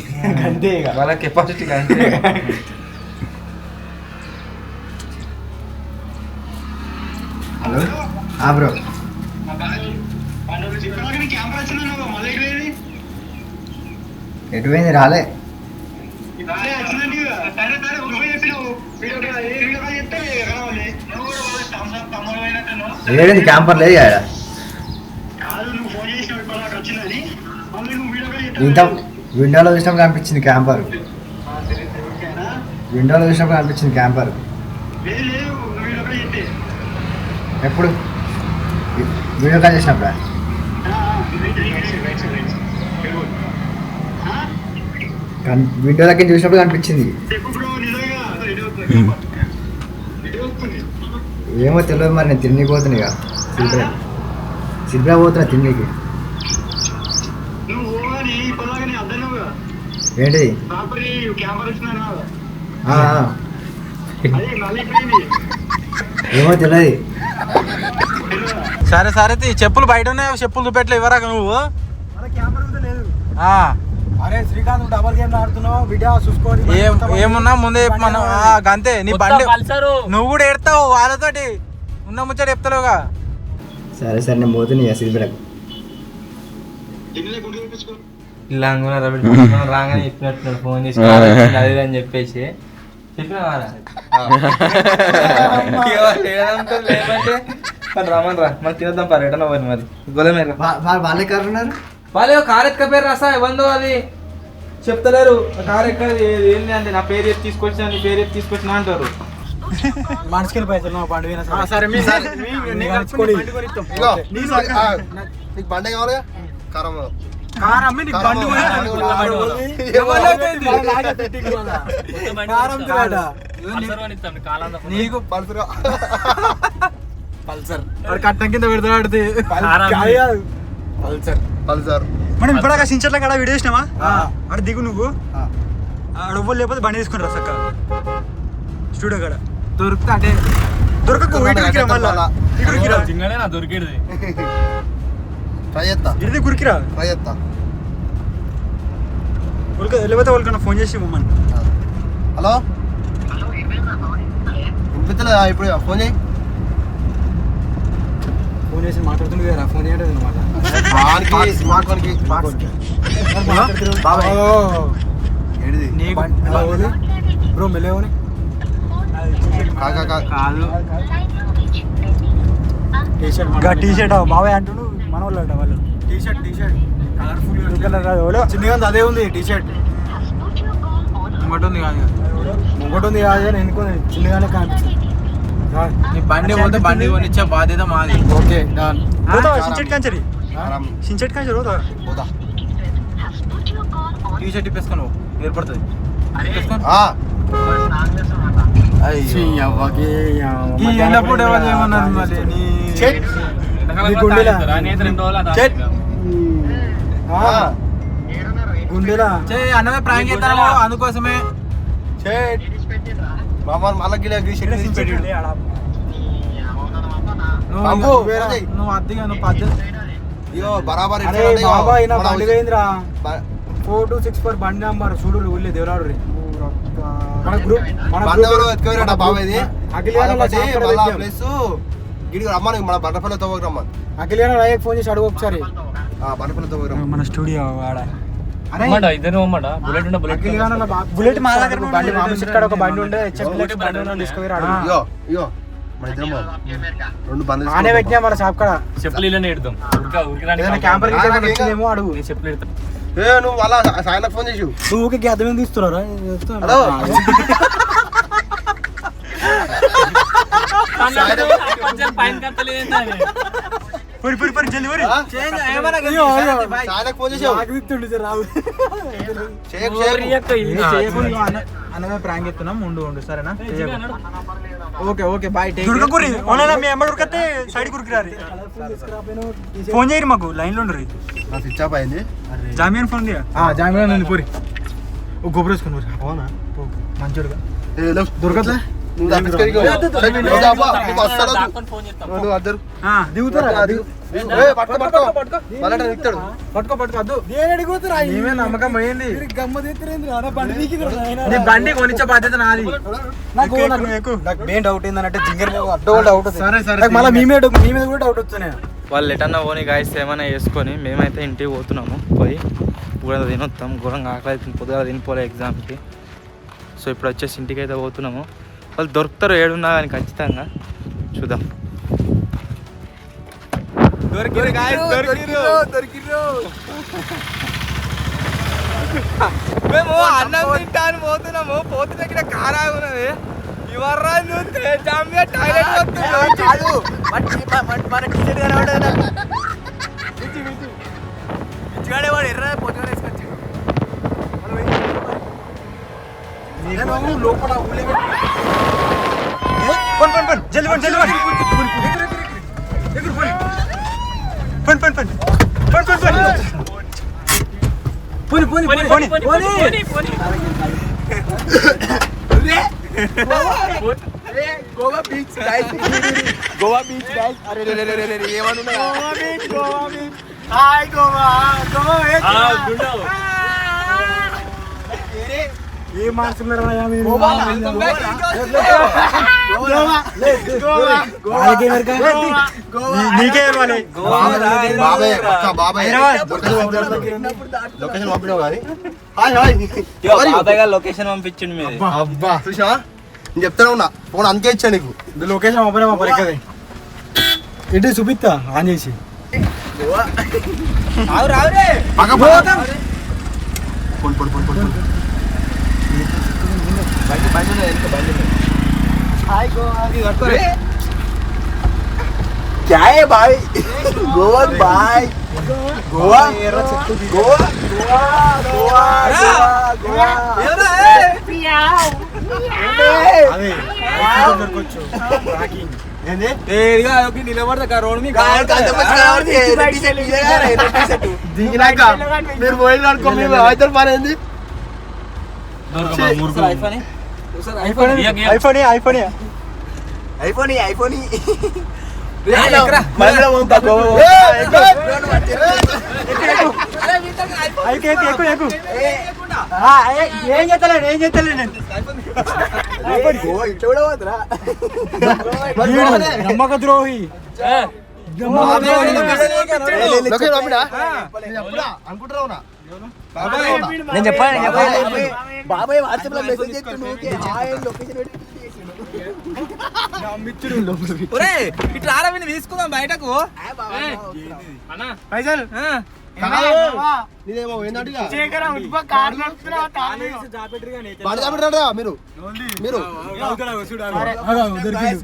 అంతే ఇక వాళ్ళ కెపాసిటీ అంతే. హలో బ్రో ఎటు పోయింది? రాలే. ఏడింది క్యాంపర్ లేదు కదా? ఇంత విండోలో చూసినప్పుడు కనిపించింది క్యాంపర్. విండోలో చూసినప్పుడు కనిపించింది క్యాంపర్. ఎప్పుడు వీడియో కాల్ చేసినప్పుడు విండో దగ్గర చూసినప్పుడు కనిపించింది. ఏమో తెలియదు మరి, నేను తిండికి పోతున్నా ఇక సిబ్రా పోతున్నా తిండికి. ఏంటి ఏమో తెలియదు. సరే సరే చెప్పులు బయట ఉన్నాయి, చెప్పులు చూపెట్టలే ఇవ్వరాక నువ్వు. అరే శ్రీకాంత్ డబల్ గేమ్ ఆడుతున్నావు బిడ్డ చూసుకోవాలి. ఏమున్నా ముందే మనం అంతే. నీ బండి నువ్వు కూడా ఎడతావు వాళ్ళతోటి ఉన్న ముచ్చట చెప్తావుగా. సరే సరే నేను పోతున్నా సిబ్రాకు. రాగానే చెప్పినట్టున్నాడు ఫోన్ చేసి అది అని చెప్పేసి చెప్పిన రమ్మని రా మరి తినద్దాం పా రిటర్న్ అవ్వని మరి గొలమేర వాళ్ళే కారు ఉన్నారు. వాళ్ళు కారు ఎక్క పేరు రాసా ఇవ్వందో అది చెప్తలేరు. కారు ఎక్క ఏంటి అంటే నా పేరు చెప్పి తీసుకొచ్చినా నీ పేరు చెప్పి తీసుకొచ్చినా అంటారు. మనసుకెళ్ళి పైసలు బండి పోయినా సరే నీకు బండి కావాలి కారం కార్ అమ్మి నీకు బండి నీకు పల్సర్ పల్సర్ కట్టం కింద పెడతాడు పల్సర్ పల్సర్. మనం ఇప్పుడు సించర్ల కాడ వీడియో చేసినావా అక్కడ దిగు నువ్వు ఆడ ఎవ్వరు లేకపోతే బండి తీసుకుని రా చక్క స్టూడియో కాడ దొరుకుతా అంటే దొరకకు దొరికేది ట్రై చేస్తా ఇది కురికిరా ట్రై చేస్తా. లేకపోతే వాళ్ళకన్నా ఫోన్ చేసి ఇవ్వమని. హలో వినిపించలేదా ఇప్పుడు? ఫోన్ చేయి. ఫోన్ చేసి మాట్లాడుతుంది కదా ఫోన్ చేయడం అనమాట. బ్రో మెలేవని కాదు టీ షర్ట్ బాబాయ్ అంటుడు మన వాళ్ళు అంట వాళ్ళు. టీ షర్ట్ కలర్ఫుల్ చిన్నగా ఉంది, అదే ఉంది టీ షర్ట్. ఇంకోటి ఉంది కాదు, ఇంకోటి ఉంది కాదు అని ఎన్నుకొని చిన్నగానే కనిపిస్తుంది. నీ బండి పోతే బండి కొనిచ్చే బాధ్యత మాది. Okay done. సించెట్ కాంచరి సించెట్ కాంచరి పోతా పోతా. టీ షర్ట్ ఇప్పేసుకొని ఏర్పడుతుంది. ఎన్నప్పుడు ఏమన్నారు మళ్ళీ గుండెలా అన్నమే ప్రాంక్ చేస్తాను అందుకోసమే. నువ్వు అద్దెగా నువ్వు పద్ధతి బరాబర్ బాబాయ్ నా బండి పోయిందిరా. 4264 బండి నంబర్ చూడు ఊళ్ళే దేవరాడు రే. మన గ్రూప్ మన మన బండపల్లితో రమ్మని అఖిలేనా రాయకు ఫోన్ చేసి అడుగు ఒకసారి. బండపల్లితో మన స్టూడియో ఆడ బుల్లెట్ మా దగ్గర బండి ఆపోజిట్ కాడ ఒక బండి ఉండే డిస్కవరీ ఆడ రెండు బండి ఆనే పెట్టినా మన షాప్ కాడ చెప్పులు ఇడతాం క్యాంపర్ వచ్చిందేమో అడుగు. చెప్పులు ఇడతాం. నువ్వు వాళ్ళ సాయనకు ఫోన్ చేసి నువ్వు ఊరికి అర్థం తీస్తున్నారా? హలో సాయనకు ఫోన్ చేసావు అన్నమే ప్రాంక్ ఎత్తున్నాం. ఉండు సరేనా? Okay okay bye. సైడ్ కురికిరారి ఫోన్ చేయరు మాకు లైన్ లో ఉండరు. స్విచ్ ఆఫ్ అయింది. జామియన్ ఫోన్ జామియన్ పూరి గోపురం వేసుకుని అవునా మంచోడుగా దొరకదా? నమ్మకం పోయింది. బండి కొనిచ్చే బాధ్యత నాది. మెయిన్ డౌట్ ఏంటంటే జింగర్ డౌట్. సరే సరే మళ్ళీ మీ మీద కూడా డౌట్ వస్తున్నాయి. వాళ్ళు ఎటన్నా పోనీ గాయస్ ఏమైనా వేసుకొని మేమైతే ఇంటికి పోతున్నాము. పోయి ఘోరంగా తినొస్తాం. ఘోరంగా ఆకలి పొద్దుగా తినిపోలే ఎగ్జామ్కి. సో ఇప్పుడు వచ్చేసి ఇంటికి అయితే పోతున్నాము. వాళ్ళు దొరుకుతారు ఏడున్నా కానీ ఖచ్చితంగా చూద్దాం. మేము అన్నం తింటా అని పోతున్నాము. పోతున్నా ఇక్కడ కారా ఉన్నది. ఇవర్రా చూస్తే జామియా టాయిలెట్ లోపల పన్ పన్ పన్ జల్ది పన్ జల్ది పన్ పన్ పన్ పన్ పన్ పన్ పన్ పోని పోని పోని పోని Goa beach guys Goa beach guys అరే రే రే రే ఏమనున్నా గోవా బీచ్ హాయ్ గోవా గోవా ఏ మార్చుకున్నారా మీరు నీకే ఇవ్వాలి బాబాయ్ బాబాయ్ లొకేషన్ పంపినావు కానీ హాయ్ హాయ్ బాబాయ్ గారు లొకేషన్ పంపించండి మీరు. అబ్బా చూసావా నేను చెప్తానే ఉన్నా ఫోన్ అందుకే ఇచ్చా నీకు లొకేషన్ పంపినా మా పలికదే ఏంటి చూపిస్తా ఆన్ చేసి పొడి పొడి పొడి పొడి क्या है भाई गोवा भाई गोवा गोवा गोवा गोवा నిలబడతా రోడ్ మీద దిగినాక మీరు పోయింది అనుకో మేము అయితే పనేంది ఐఫోన్ ఐఫోన్ ఐఫోన్ ఐఫోన్ ఏం చేస్తలేను ఏం చేస్తలేను నేను నమ్మక ద్రోహి అనుకుంటున్నావునా నేను చెప్పాను బాబాయ్ వాట్సాప్ లో మెసేజ్ ఇట్లా ఆరవిని తీసుకుందాం బయటకు పైసలు నీదేమో ఏంటంటే మీరు మీరు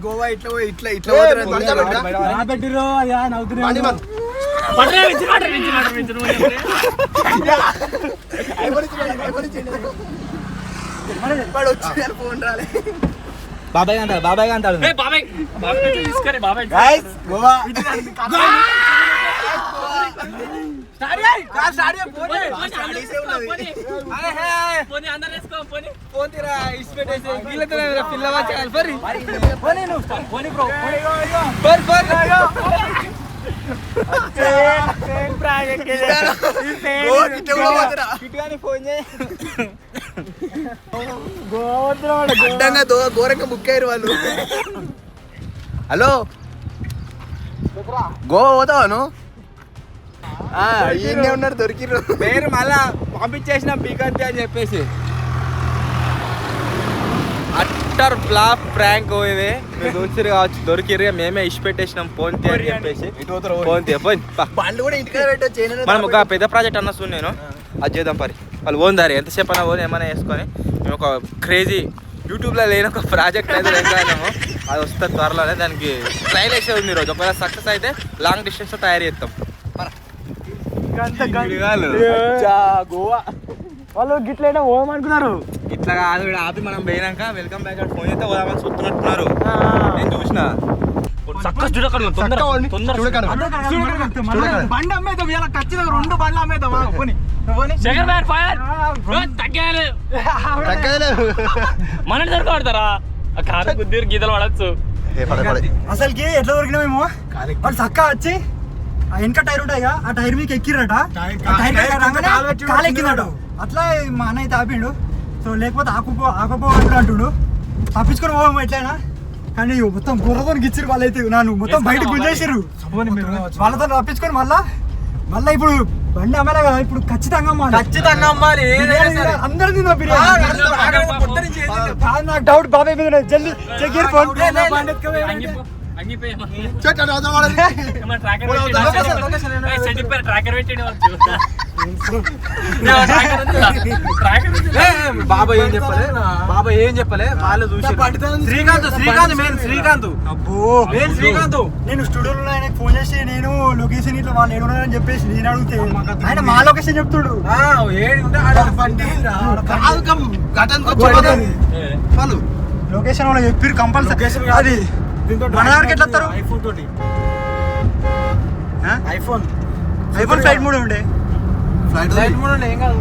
గోవా ఇట్లా ఇట్లా ఇట్లా పెట్టిరో అయ్యా నవ్వుతున్నాను ఫోన్ రాలే బాబాయ్ అంటాడు బాబాయ్ అంటాడు గోవా ఘోరంగా బుక్ అయ్యారు వాళ్ళు. హలో గోవా పోతావాను ఈయనే ఉన్నారు దొరికిర్రు పేరు మళ్ళా పంపించేసిన పీకంతి అని చెప్పేసి అట్టర్ బ్లాక్ ప్రాంక్ ఇది మీరు చూసిరు కావచ్చు దొరికిరు మేమే ఇష్ట పెట్టేసినాం పోంతి అని చెప్పేసి పోంతి బండ్లు కూడా ఇంటికాడ పెట్టొచ్చు. మనం ఒక పెద్ద ప్రాజెక్ట్ అన్న చూడు నేను అది చేద్దాం పరి వాళ్ళు ఓన్ దారి ఎంతసేపు అన్నా ఓన్ ఏమైనా వేసుకొని మేము ఒక క్రేజీ యూట్యూబ్లో లేని ఒక ప్రాజెక్ట్ అయితే వెళ్ళాము అది వస్తుంది త్వరలోనే దానికి ట్రైల్ వేసేది ఉంది ఈరోజు ఒకవేళ సక్సెస్ అయితే లాంగ్ డిస్టెన్స్లో తయారు చేస్తాం గోవా వాళ్ళు గిట్లైనా ఓం అనుకున్నారు ఇట్లా కాదు ఇక్కడ ఆపి మనం పోయినాక వెల్కమ్ బ్యాక్ అని ఫోన్ చేస్తే పోదామని చూస్తున్నట్టున్నారు నేను చూసిన బండి అమ్మేద్దాం ఇలా ఖచ్చితంగా 2 బండ్లు అమ్మేద్దాం మన దొరకబడతారా కారు కుదిరి గీతలు పడచ్చు. అసలుకి ఎట్లా దొరికినా మేము వాళ్ళు చక్క వచ్చి ఆ వెనక టైర్ ఉంటాయిగా ఆ టైర్ మీకు ఎక్కిరట కాలు ఎక్కినాడు అట్లా మా అన్న అయితే ఆపిండు. సో లేకపోతే ఆకపో అంటుండు తప్పించుకొని పోము ఎట్లయినా కానీ మొత్తం బుర్రతో గిచ్చిరు వాళ్ళైతే నన్ను మొత్తం బయట గుంజేసిర్రు వాళ్ళతో తప్పించుకొని మళ్ళా ఇప్పుడు బండి అమ్మాలి కదా ఇప్పుడు ఖచ్చితంగా అమ్మాలి అందరు తిన్నా బిర్యానీ నాకు డౌట్ బాబాయ్ మీద జల్దీ చెక్ ఫోన్ ట్రాకర్ పెట్టండి బాబా ఏం చెప్పలే బాబా ఏం చెప్పలే వాళ్ళు చూసి శ్రీకాంత్ మెయిన్ శ్రీకాంత్ నేను స్టూడియోలో ఆయనకు ఫోన్ చేసి నేను లొకేషన్ ఇట్లా వాళ్ళు ఏడున్నారని చెప్పేసి నేను అడిగితే ఆయన మా లొకేషన్ చెప్తాడు. లొకేషన్ వాళ్ళు చెప్పారు కంపల్సరీ. అది మన దగ్గరికి ఎట్లా వస్తారు? ఐఫోన్ తోటి ఐఫోన్ ఫ్లైట్ మోడ్ ఉండే ఫ్లైట్ మోడ్ ఉండే ఏం కాదు.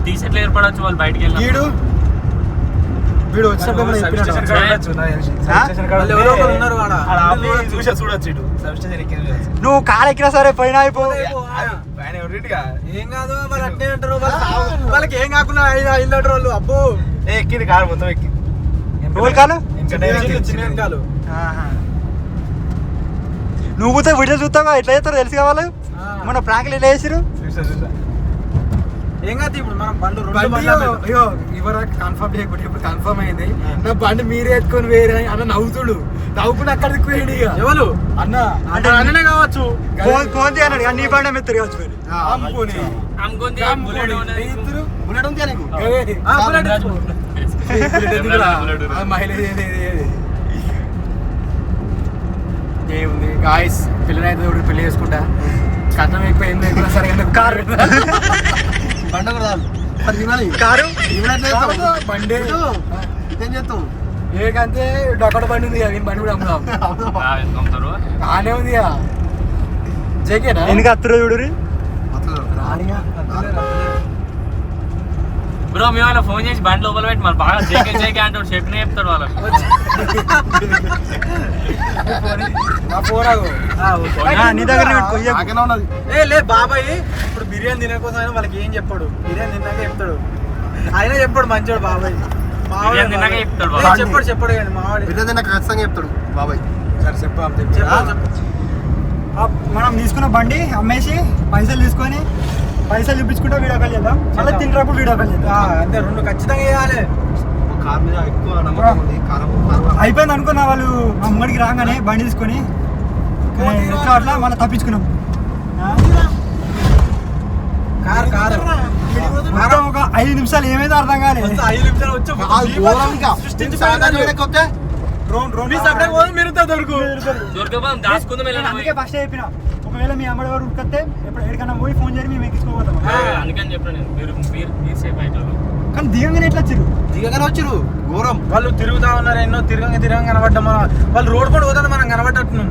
టీషర్ట్లు ఏర్పడవచ్చు వాళ్ళు బయటికి వెళ్ళి. వీడు వచ్చినప్పుడు నువ్వు కాలు ఎక్కినా సరే పైన అయిపో. ఏం కాదు మరి అట్నే అంటారు వాళ్ళకి ఏం కాకుండా ఐదు వాళ్ళు అబ్బో ఎక్కింది కారు మొత్తం ఎక్కి కాలు చిన్న కాలు. నువ్వు కూర్చో వీడియో చూస్తావా ఎట్లా చేస్తారో తెలుసు కావాలి. మన ప్రాంకులు ఎలా చేసిరు ఏం కాదు. ఇప్పుడు మనం బండ్లు ఇవరకు కన్ఫర్మ్ చేయకపోతే ఇప్పుడు కన్ఫర్మ్ అయింది. నా బండి మీరే ఎత్తుకొని వేరే అన్న నవ్వుతుడు నవ్వుకుని అక్కడికి పోయాడు. ఇక ఎవరు అన్న అంటే అన్ననే కావచ్చు. కోంతి అన్నాడు నీ బండి మెత్తరు కావచ్చు. ఏముంది గాయస్ పిల్లనైతే పెళ్లి చేసుకుంటా కట్నం అయిపోయింది సరే కారు కారు బండి ఇదేం చేస్తాం ఏకంతే డొక్కడ బండి ఉంది కదా బండి కూడా అమ్ముదాం. ఆనే ఉంది జేకేనా ఎందుకు అత్తరు చూడు బ్రో మేము వాళ్ళ ఫోన్ చేసి బండి లోపల పెట్టి మరి బాగా జేకే జేకే అంటాడు చెప్పినే చెప్తాడు వాళ్ళకి. నీ దగ్గర లే బాబాయ్ ఇప్పుడు బిర్యానీ తినే కోసం వాళ్ళకి ఏం చెప్పాడు. బిర్యానీ తిన్నాక చెప్తాడు. ఆయన చెప్పాడు మంచోడు బాబాయ్. బిర్యానీ తిన్నాక చెప్తాడు చెప్పాడు కానీ మావాడు బిర్యానీ ఖచ్చితంగా చెప్తాడు బాబాయ్. సరే చెప్పు. మనం తీసుకున్న బండి అమ్మేసి పైసలు తీసుకొని పైసలు చూపించుకుంటా వీడియో కాల్ చేద్దాం. మళ్ళీ తింటప్పుడు వీడియో కాల్ చేద్దాం. అంతే రెండు ఖచ్చితంగా చేయాలి. కార్ మీద ఎక్కువ నమ్మకం ఉంది. అయిపోయింది అనుకున్నా వాళ్ళు అమ్మడికి రాగానే బండి తీసుకొని ఎట్లా అట్లా మళ్ళీ తప్పించుకున్నాం. మొత్తం ఒక 5 నిమిషాలు ఏమైందో అర్థం కాలేదు. 5 నిమిషాలు వచ్చి అందుకే ఫస్ట్ చెప్పిన ఒకవేళ మీ అమ్మడి వారు ఉడికొస్తే ఎప్పుడు ఎక్కడికన్నా పోయి ఫోన్ చేసి మేము ఎక్కించుకోపోతాం. అందుకని చెప్పాను కానీ దిగంగానే ఎట్లా వచ్చారు? దిగగానే వచ్చారు ఘోరం. వాళ్ళు తిరుగుతా ఉన్నారు ఎన్నో తిరగంగా కనబడ్డాం. వాళ్ళు రోడ్ కూడా పోతాను మనం కనబడ్డట్టున్నాం.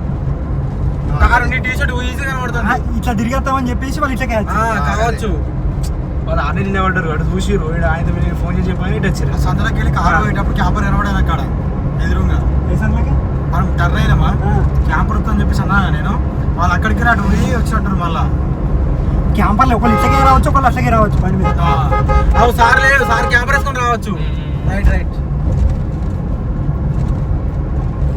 కారు నీ టీ షర్ట్ ఈజీగా కనబడుతుంది. ఇట్లా తిరిగేస్తామని చెప్పేసి వాళ్ళు ఇట్లా కావచ్చు. వాళ్ళు ఆడే నిలబడ్డారు అటు చూసి ఆయన ఫోన్ చేసి చెప్పని ఇటు వచ్చారు. సందులోకి వెళ్ళి కారు పోయేటప్పుడు క్యాంపర్ కనబడాలి అక్కడ ఎదురుగా మనం టర్న్ అయినామా క్యాంపర్ వస్తుందని చెప్పేసి అన్నా నేను. వాళ్ళు అక్కడికి అటు వచ్చినట్టు మళ్ళా క్యాంపర్లో ఒకళ్ళు ఇట్లకే రావచ్చు ఒకళ్ళు అట్లకే రావచ్చు బండి మీద. సార్ లేదు సార్ క్యాంపర్ వేసుకొని రావచ్చు. రైట్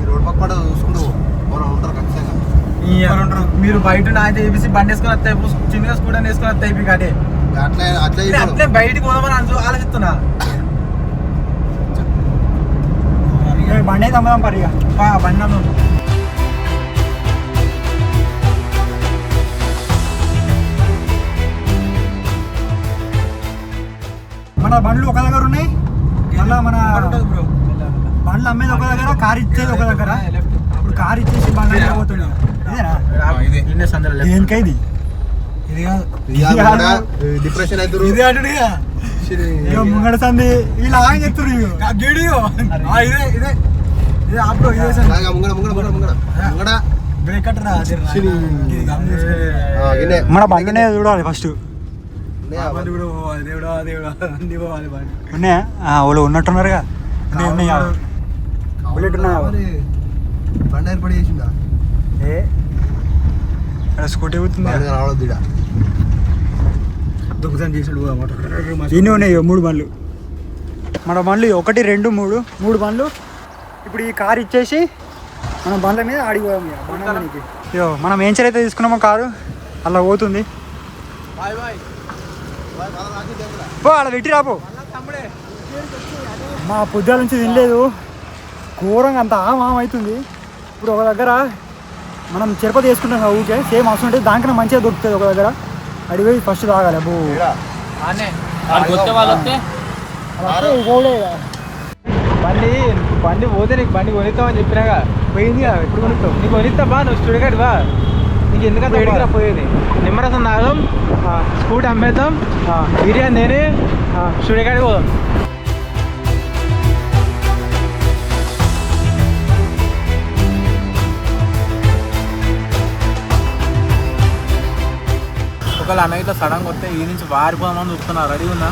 ఈ రోడ్ పక్కన చూసుకుంటూ వాళ్ళు ఉంటారు ఖచ్చితంగా. మీరు బయట ఆయన చేసి బండి వేసుకొని వస్తాయి చిన్నగా స్కూటర్ వేసుకొని వస్తాయి మీకు అదే అట్లే బయటికి పోదామని ఆలోచిస్తున్నా. బండి అయితే అమ్మదాం పరిగా బండి అమ్మ. మన బండ్లు ఒక దగ్గర ఉన్నాయి. మళ్ళా మన బండ్లు అమ్మేది ఒక దగ్గర కారు ఇచ్చేది ఒక దగ్గర. ఇప్పుడు కారు ఇచ్చేసి బండ్లు పోతున్నాయి. ఇదేనా దేనికైది? ఇది డిప్రెషన్ అయితే ఇదే అంటుడు ముంగడ సంది ఇలా ఆగి చెప్తుడు ఇదే ఇదే ఇదే ఆపు ఇదే బ్రేక్ కట్టరా. మన బండినే చూడాలి ఫస్ట్. ఉన్నాయా వాళ్ళు ఉన్నట్టున్నారుగా. బండి ఏర్పడి చేసిందా స్కూటీ అవుతుంది రావద్దు. దుఃఖం చేసాడు ఎన్ని ఉన్నాయి? 3 బండ్లు మన బండ్లు 1 2 3 బండ్లు. ఇప్పుడు ఈ కారు ఇచ్చేసి మన బండ్ల మీద ఆడిపోయాం. మనం ఏం అయితే తీసుకున్నామో కారు అలా పోతుంది. పో అలా పెట్టి రాపో. మా పొద్దుల నుంచి తినలేదు ఘోరంగా అంత ఆమె అవుతుంది. ఇప్పుడు ఒక దగ్గర మనం తిరుపతి వేసుకుంటాం కదా ఊకే సేమ్ అవసరం ఉంటుంది. దానికన్నా మంచిగా దొరుకుతుంది ఒక దగ్గర. అడిగి ఫస్ట్ తాగాలి అబ్బో కొత్త వాళ్ళు వస్తే బండి పోతే నీకు బండి కొనిస్తామని చెప్పినాగా పోయింది కదా ఇప్పుడు కొనిస్తావు నీకు కొనిస్తా బా నువ్వు స్టూడియో బా నీకు ఎందుకంటే వేడికి పోయేది నిమ్మరసం తాగం స్కూటీ అమ్మేద్దాం బిర్యానీ నేనే స్టూడియో కాడికి పోదాం. ఒకవేళ అన్న ఇట్లా సడన్గా వస్తే ఈ నుంచి వారిపోదామని చూస్తున్నా రెడీ ఉన్నా.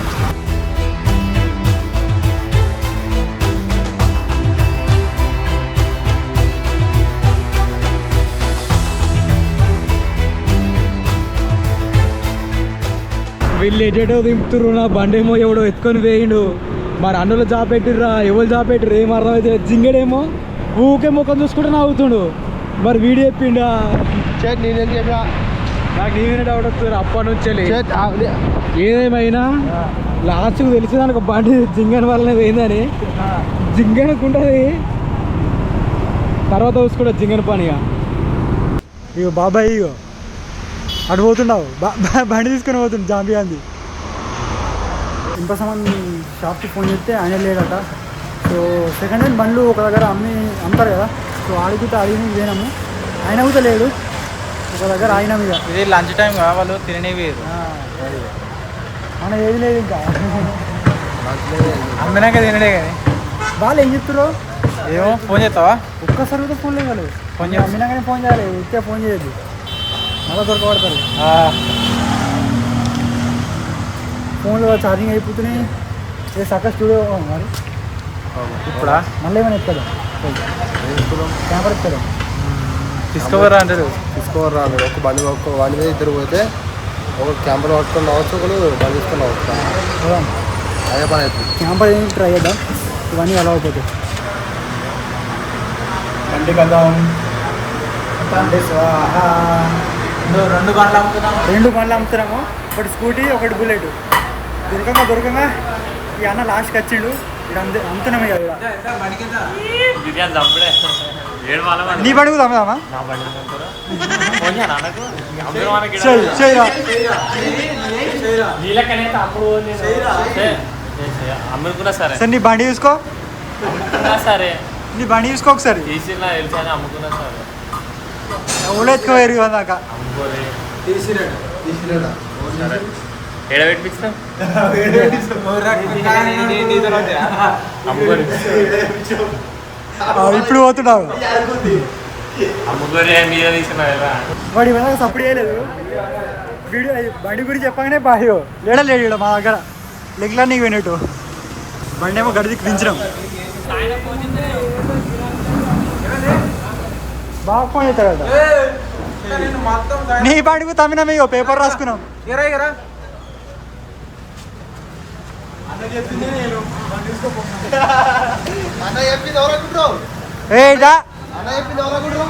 వీళ్ళు ఎటేటో దింపుతుర్రు నా బండి ఏమో ఎవడో ఎత్తుకొని వేయిండు మరి అన్నులు జాబ్ పెట్టిర్రా ఎవరు జాబ్ పెట్టిర్రు ఏం అర్థమైతే జింగడేమో ఊకే ముఖం చూసుకుంటే నవ్వుతుండు మరి వీడియో చెప్పిండా నేనేం చెప్పా నాకు నేనే డౌట్ వస్తుంది అప్పటి నుంచి ఏదేమైనా లాస్ట్కి తెలిసేదానికి బండి జింగన్ వల్లనే పోయిందని జింగనుకుంటుంది తర్వాత చూసుకుంటా జింగన్ పనిగా. ఇగో బాబాయ్ ఇగో అటు పోతున్నావు బండి తీసుకొని పోతుంది జాంబీ అంది. ఇంత సంబంధం షాప్కి ఫోన్ చేస్తే ఆయన లేడట. సో సెకండ్ హ్యాండ్ బండ్లు ఒక దగ్గర అమ్ముతారు కదా, సో ఆడిగితే అడిగి పోయినాము, ఆయన కూడా లేడు, ఒక దగ్గర ఆగినాము. ఇక ఇది లంచ్ టైం వాళ్ళు తిననివి మన ఏది లేదు ఇంకా అమ్మినాక తినడే కానీ వాళ్ళు ఏం చెప్తారో ఏమో ఫోన్ చేస్తావా? ఒక్కసారి కూడా ఫోన్ లేదు, ఫోన్ చేయాలి అమ్మినాకనే ఫోన్ చేయాలి, ఇచ్చే ఫోన్ చేయొద్దు మళ్ళీ దొరకబడతారు. ఫోన్లో ఛార్జింగ్ అయిపోతున్నాయి. ఏ సక్క స్టూడియో మరి ఇప్పుడా మళ్ళీ ఏమైనా ఎత్తాడు కెమెరా ఎత్తాడు తీసుకోవరా అంటాడు. తీసుకోవరు రాదు ఒక బండి మీద ఇద్దరు పోతే ఒక కెమెరా పట్టుకొని రావచ్చు, ఒకరు బండి తీసుకొని రావచ్చు. అదే పని అవుతుంది. కెమెరా ఏమి ట్రై చేద్దాం, ఇవన్నీ అలా అయిపోతాయి. బండి కదా రెండు బండ్లు అమ్ముతున్నాము. 2 బండ్లు అమ్ముతున్నాము, ఒకటి స్కూటీ ఒకటి బుల్లెట్. దొరకంగా ఈ అన్న లాస్ట్కి వచ్చిండు, ఇక్కడ అమ్ముతున్నాము. ఇక బిర్యానీ చంపడే ఏడు వాళ్ళ నీ బండి కూడా అమ్ముదామా? నీళ్ళకనైతే అప్పుడు అమ్ముకున్నా సరే సరే నీ బండి చూసుకో, అమ్ముకున్నా సరే నీ బండి చూసుకో ఒకసారి. తీసినా తెలిసాను అమ్ముకున్నా సరే ఊళ్ళో ఎత్తుకోవేరు దాకా అమ్ముకోలే తీసిరేడా ఏడ పెట్టించినాం అమ్ముకోలే ఇప్పుడు పోతున్నావు. అమ్ముకోలే మీద తీసిన వాడి వెనక సపోర్ట్ చేయలేదు. వీడియో బండి గురించి చెప్పగానే బాయో లేడు ఇక్కడ మా దగ్గర లెగ్లా నీకు వినేట్టు బండి ఏమో గడికి దించినాం. బాగా ఫోన్ చేస్తాడు కదా, నీ బండికి తమ్మినామే పేపర్ రాసుకున్నాం. అన్న చెప్పింది ఎవరనుకుంటావు? ఏడా అన్న చెప్పింది ఎవరనుకుంటావు?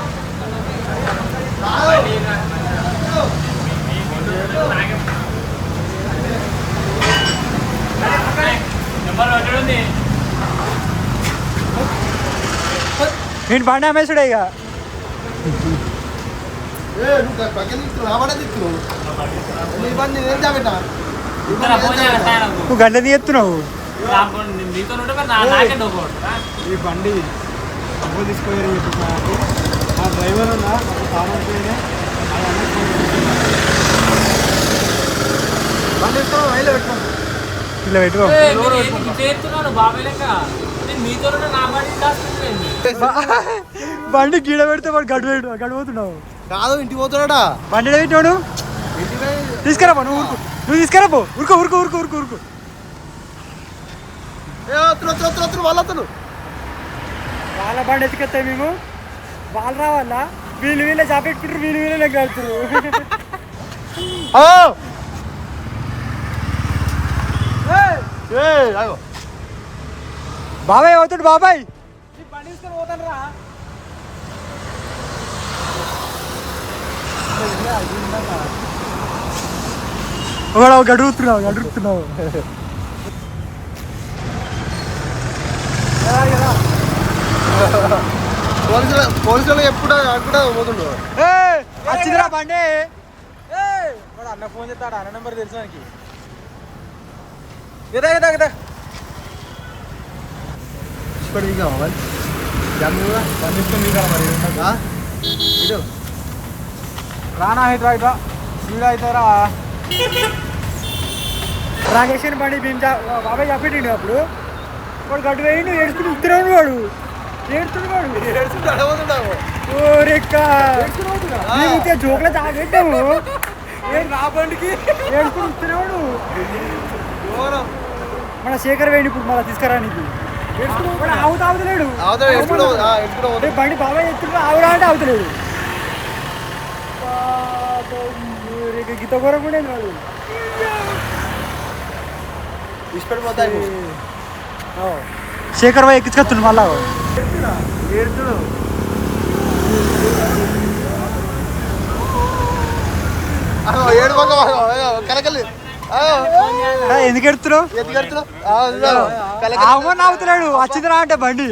నేను బండి అమ్మేసుడే ఇక. నువ్వు పక్కన తిప్పుతున్నావు, నా బండి తిప్పుతున్నావు. నీ బండి నేనేం జాబెట్టా? నువ్వు గంట తీస్తున్నావు. నీతో నాకే డోకోడు ఈ బండి డబ్బులు తీసుకుపోయారు ఆ డ్రైవర్ ఉన్నా సామాన్ పోయినా బండి తీసుకో వైలో పెట్టుకోండి. ఇలా పెట్టుకో. చేస్తున్నాను బాబాయ్ లెక్క నేను మీతో నా బండి దాచుకుంటుంది బండి గీడ పెడితే వాడు గడిపోతున్నావు. కాదు ఇంటికి పోతున్నాడా? బండి పెట్టాడు తీసుకురాబో, నువ్వు తీసుకురాబో. ఉరుకో ఉరుకో ఉరుకో ఉరుకో ఉరుకో. వాళ్ళ బండి ఎత్తుకెత్తాయి మేము, వాళ్ళు రావాలా, వీళ్ళే చాపెట్టుకుంటారు, వీళ్ళే కడుతురు. బాబాయ్ అవుతాడు బాబాయ్. బండి తీసుకొని పోతాను రా. గడుగుతున్నావు. పోలీసులు ఎప్పుడు అక్కడ పోతుండవు. వచ్చిందిరా బండి. అన్న ఫోన్ చేస్తాడు అన్న నెంబర్ తెలుసు మనకి ఇప్పుడు దిగా మరి రానా ఇట్రా ఇట్రా సీదా అవుతారా రాకేష్ అని బండి మేము బాబాయ్ చెప్పేటండి అప్పుడు వాడు గడ్డు వేయండి ఏడుచుకుని ఉత్తరాడు వాడు ఏడుస్తున్నాడు ఓరెక్క మేము జోకులో తాగెట్టాము నా బండికి ఏడుచుకుని ఉత్తరాడు మన శేఖర్ వేయండి ఇప్పుడు మళ్ళీ తీసుకురానికి ఆవుతలేడు బండి బాబాయ్ ఎత్తున్నా ఆవురా అంటే అవుతలేడు గీత కూర కూడా వాడు శేఖర్ బాయ్ ఎక్కించుకొస్తుండు మళ్ళా ఎందుకు ఎడుతున్నావు ఆమని అవుతున్నాడు వచ్చిందిరా అంటే బండి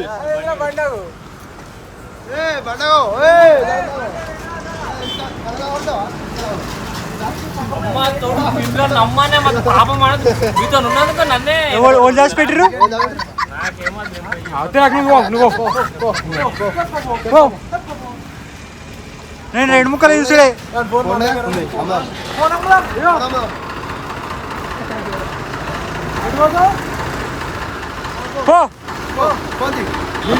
నమ్మనే మాకు పాపం మీతో ఉన్నందుకు నన్నే ఓల్డ్ చేసి పెట్టిరు నేను 2 ముక్కలు చూసుడే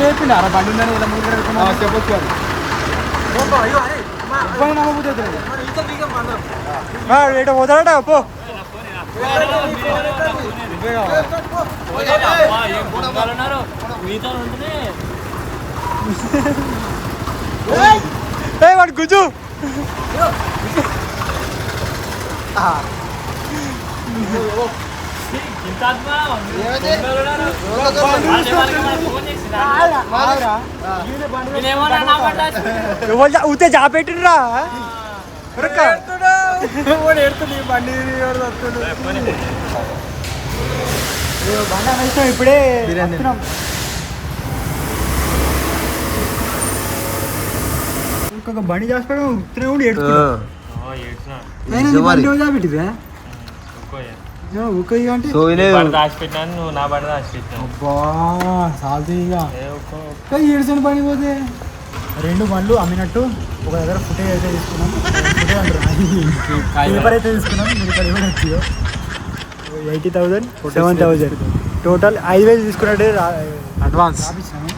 చెప్పిండారా బండి ఉందని ఇలా ముందు చెప్పొచ్చు ఏటో పోతాడట పో మీతో ఉంటేనే వాడు గుజ్జు ఊతే జా పెట్టినరా బండి అనేస్తాం ఇప్పుడే ఇంకొక బండి చేస్తాడు ఉత్తరే ఉండి పెట్టిరా అంటే దాచిపెట్టినాను నువ్వు నా బండి దాచిపెట్టినావు అబ్బా సాల్తీగా ఏడుసని పని పోతే 2 బండ్లు అమ్మినట్టు ఒక దగ్గర ఫుటేజ్ అయితే తీసుకున్నాం ఫుటేజ్ అంటారు పేపర్ అయితే తీసుకున్నాం మీరు ఇక్కడ ఏమైనా వచ్చియో 80,000 7,000 టోటల్ 5,000 తీసుకున్నట్టే అడ్వాన్స్ రాపించాను.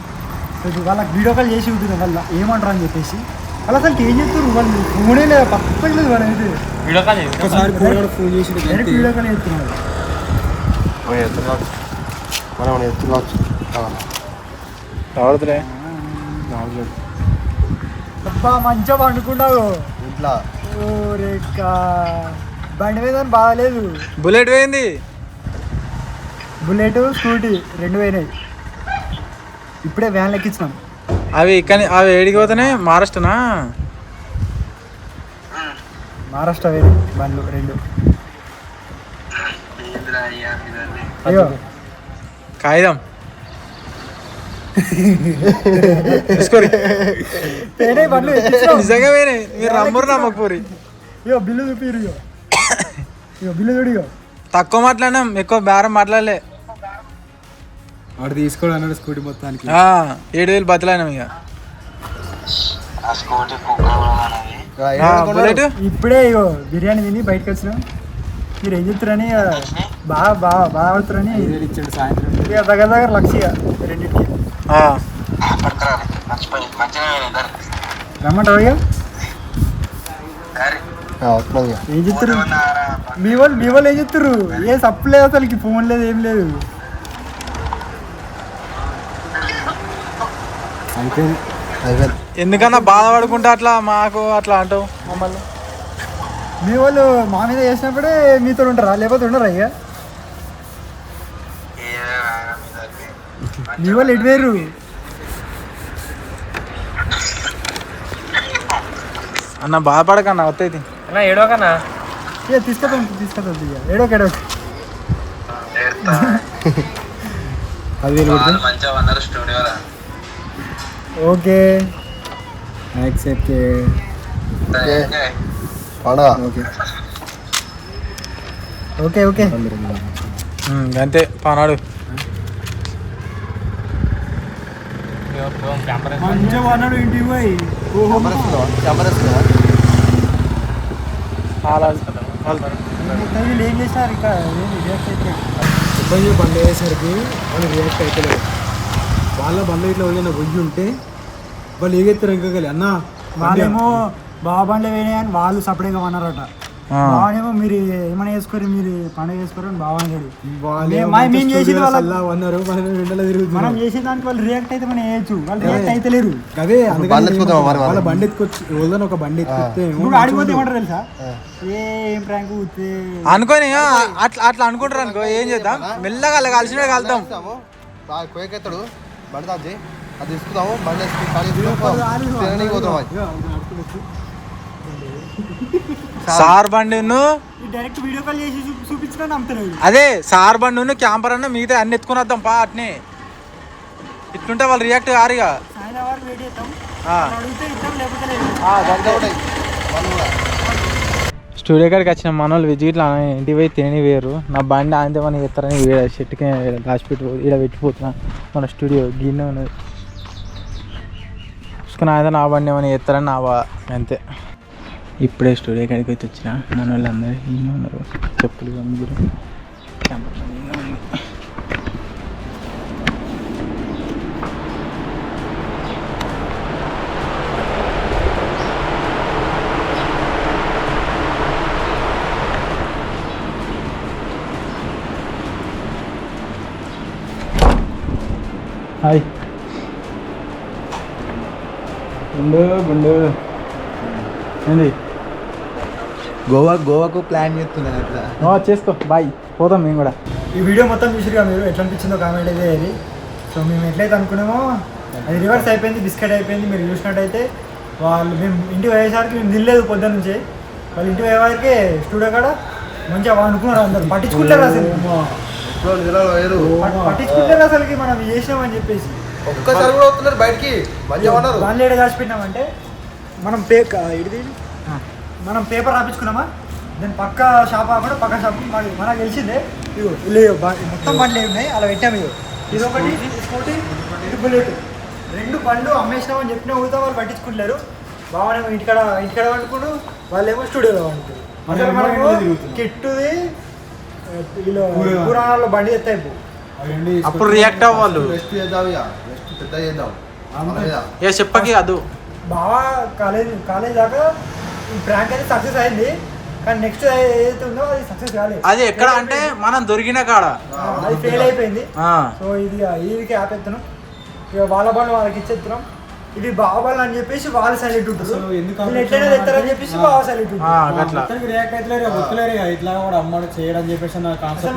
వాళ్ళకి వీడియో కాల్ చేసి ఉంటుంది వాళ్ళ ఏమంటారు అని చెప్పేసి వాళ్ళు అసలు ఏం చెప్తారు వాళ్ళు ఫోనే లేదు పక్కన లేదు వాళ్ళు అయితే వీడియో కాల్ ఒకసారి ఫోన్ చేసి డైరెక్ట్ వీడియో కాల్ చేస్తున్నారు రావద్దులే అబ్బా మంచిగా పండుకున్నావు ఇంట్లో ఓరేకా బండి మీద బాగాలేదు బుల్లెట్ పోయింది బుల్లెట్ స్కూటీ 2 పోయినాయి ఇప్పుడే వ్యాన్ ఎక్కించినాం అవి అవి ఏడికి పోతానే మహారాష్ట్రనా మహారాష్ట్ర వేరే బండ్లు 2 అయ్యో కాగితం పోయినాయి బండ్లు ఎక్కించినాం నిజంగా పోయినాయి మీరు నమ్మరు నమ్మకపోరి ఇయో బిల్లు చూపిరు ఇయో బిల్లు చూడు ఇయో తక్కువ మాట్లాడినాం ఎక్కువ బేరం మాట్లాడలే వాడు తీసుకోడు అన్నాడు స్కూటీ మొత్తానికి 7,000 బతలాయినాం ఇక బుల్లెట్ ఇప్పుడే ఇగో బిర్యానీ తిని బయటకు వచ్చినాం మీరు ఏం చెప్తారని బాగా ఆడుతారని ఇచ్చాడు సాయంత్రం ఇక దగ్గర లక్ష రెండింటికి రమ్మంటారు ఇక ఏం చెప్తారు మీ వాళ్ళు ఏం చెప్తారు ఏ సప్పు లేదు అసలుకి ఫోన్ లేదు ఏం లేదు అయిపోయింది ఎందుకన్నా బాధపడుకుంటా అట్లా మాకు అట్లా అంటావు మమ్మల్ని మీ వాళ్ళు మా మీద చేసినప్పుడే మీతో ఉంటారా లేకపోతే ఉండరా ఇక మీ వాళ్ళు ఎటు వేరు అన్న బాధపడకన్నా వస్తాయి అన్నా ఏడోకన్నా ఇక తీసుకొద్దాం ఇక ఏడోకి 10,000 ఓకే పండుగ ఓకే ఓకే ఓకే అంతే పానాడు మంచిగా అన్నాడు ఇంటికి పోయి ఏం చేశారు ఇంకా ఇబ్బంది బండి అయ్యేసరికి వాళ్ళు రియాక్ట్ అవుతలేదు. వాళ్ళ బండి ఇట్లా వదిలిన పొయ్యి ఉంటే వాళ్ళు ఏగెత్తారు ఇంకా అన్న వాళ్ళేమో బాబండ్లు వేయని అని వాళ్ళు సపరేట్గా అన్నారట. బావనేమో మీరు ఏమైనా చేసుకోరు, మీరు పండుగ చేసుకోరు అని బావ అన్నాడు. మేము చేసింది వాళ్ళు అన్నారు, మనం చేసిన దానికి వాళ్ళు రియాక్ట్ అయితే మనం వేయచ్చు, వాళ్ళు రియాక్ట్ అయితే లేరు. అదే వాళ్ళ బండి ఎత్తుకొచ్చి వదిలిన ఒక బండి ఎత్తుకొస్తే ఇప్పుడు ఆడిపోతే ఏమంటారు తెలుసా, ఏం ప్రాంక్ అనుకోని అట్లా అట్లా అనుకుంటారు అనుకో, ఏం చేద్దాం మెల్లగా కలిసినా కలుద్దాం. కోయకెత్తాడు బండి దాచి అది తీసుకుందాము, బండి పోతాం. సార్ బండిను డైరెక్ట్ వీడియో కాల్ చేసి చూపించినా నమ్ముతలేదు. అదే సార్ బండిను క్యాంపర్ అన్న మిగతా అన్ని ఎత్తుకుని వద్దాం పా. అట్నే ఇట్లుంటే వాళ్ళు రియాక్ట్ కారుగా. సాయంత్రం వరకు వెయిట్ చేద్దాం, అడిగితే ఇద్దాం లేకపోతే లేదు. స్టూడియో కాడికి వచ్చిన మన వాళ్ళు వెజ్ ఇట్లా ఇంటికి పోయి తిని వేరు. నా బండి ఆయనతో మనం ఎత్తారని షెట్కి దాచిపెట్టి ఇక్కడ పెట్టిపోతున్నా. మన స్టూడియో గిన్నె ఉన్నది చూసుకుని ఆయన నా బండి ఏమైనా ఎత్తారని నా అంతే. ఇప్పుడే స్టూడియో కాడికి వచ్చి వచ్చిన మన వాళ్ళందరూ ఈయన ఉన్నారు, చెప్పులు ముగ్గురు హాయ్ గుండు గుండు ఏంది గోవాకు ప్లాన్ చేస్తున్నాను అట్లా. చేసుకో బాయ్, పోతాం మేము కూడా. ఈ వీడియో మొత్తం చూసిరుగా మీరు, ఎట్లా అనిపించిందో కామెంట్ అయితే అది. సో మేము ఎట్లయితే అనుకున్నామో అది రివర్స్ అయిపోయింది, బిస్కెట్ అయిపోయింది. మీరు చూసినట్టయితే వాళ్ళు మేము ఇంటికి పోయేసరికి మేము నిల్లేదు పొద్దున్న నుంచి. వాళ్ళు ఇంటికి పోయేవారికి స్టూడియో కాడ మంచిగా అనుకున్నారు, అందరు పట్టించుకుంటారు అసలు, పట్టించుకుంటారు అసలుకి మనం చేసినామని చెప్పేసి. ఒక్కసారి కూడా వస్తున్నారు బయటికి, వాళ్ళు ఏడ దాచిపెట్టినామంటే మనం మనం పేపర్ రాపించుకున్నామా, దాని పక్క షాప్ కాకుండా పక్క షాప్ మనకు తెలిసిందే. ఇగో లేవు మొత్తం బండ్లు ఉన్నాయి, అలా పెట్టాము. ఇగో ఇది ఒకటి స్కూటీ, ఇది బుల్లెట్, 2 బండ్లు అమ్మేసినామని చెప్పినా కూడా వాళ్ళు పట్టించుకుంటలేరు. బాగానేమో ఇంటికాడ వండుకుడు, వాళ్ళేమో స్టూడియోలో వండుకుడు. అసలు మనకు కిట్టుది వీళ్ళు పురాణాల్లో బండి ఎత్తాయి. అప్పుడు రియాక్ట్ అవ్వాలి, రెస్ట్ చేద్దాం, రెస్ట్ పెద్ద చేద్దాం. చెప్పకి అది బాగా కాలేజ్ దాకా ఈ ప్రాంక్ అయితే సక్సెస్ అయింది, కానీ నెక్స్ట్ ఏదైతే ఉందో అది సక్సెస్ కాలేదు. అది ఎక్కడ అంటే మనం దొరికిన కాడ అది ఫెయిల్ అయిపోయింది. సో ఇది ఆపేస్తున్నాం, ఇక వాళ్ళ బాల్ వాళ్ళకి ఇచ్చేస్తున్నాం. ఇది బాబాలు అని చెప్పేసి వాళ్ళు సైలెంట్ ఉంటారు, ఎట్లయినా తెస్తారని చెప్పేసి బాగా సైలెంట్ ఉంటారు. రియాక్ట్ అవుతలేరు ఇట్లా కూడా అమ్మడు చేయడం చెప్పేసి నా కాన్సెప్ట్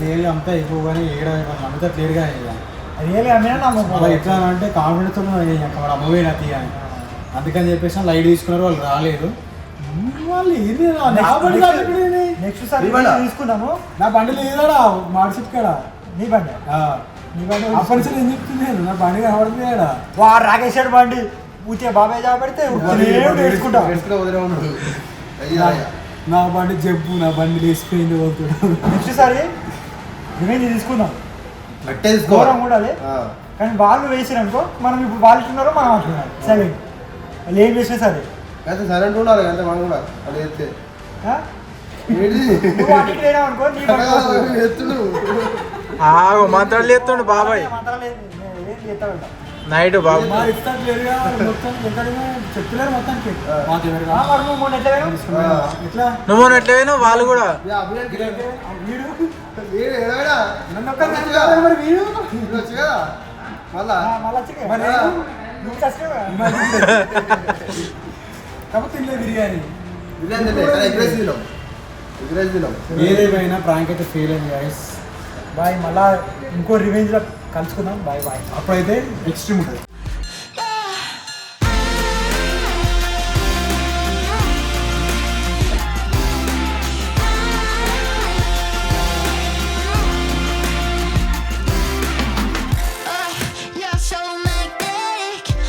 రియల్ అంతా ఎక్కువ కానీ ఏడ నమ్ముతట్లేరుగా. రియల్ అమ్మినా నమ్మకం ఎట్లా అంటే కాన్ఫిడెన్స్ వాడు అమ్మవే నతి అని, అందుకని చెప్పేసి లైట్ తీసుకున్నారు. వాళ్ళు రాలేదు, వాళ్ళు నెక్స్ట్ సారి తీసుకున్నాము. నా బండి లేదా మార్కెట్ కాడ. నీ బండి అప్పటి ఏం చెప్తున్నాను, నా బండి కనబడుతుంది కదా. వాడు రాకేశాడు బండి ఊతే బాబాయ్ జాబడితే నేర్చుకుంటా. నా బండి జబ్బు, నా బండి లేసిపోయింది పోతున్నాడు. నెక్స్ట్ సారి రివెంజ్ తీసుకుందాం, ఘోరం కూడా అదే. కానీ వాళ్ళు వేసిరనుకో, మనం ఇప్పుడు వాళ్ళు ఇట్టున్నారో మనం అంటున్నారు సరే, వాళ్ళు ఏం చేసినా సరే సైలెంట్ ఉండాలి అంటే మనం కూడా అది ఎత్తే అనుకో మంత్రాలు ఎత్తుండు బాబాయ్ నైట్ బాబు చెప్తున్నారు మొత్తానికి. నువ్వు ఎట్లా వాళ్ళు కూడా బిర్యానీ ఏదేమైనా ప్రాంక్ అయితే ఫెయిల్ అయింది గైస్. బాయ్, మళ్ళా ఇంకో రివెంజ్లో కలుసుకుందాం. Bye bye. అప్పుడైతే ఎక్స్ట్రీమ్ ఉంటుంది.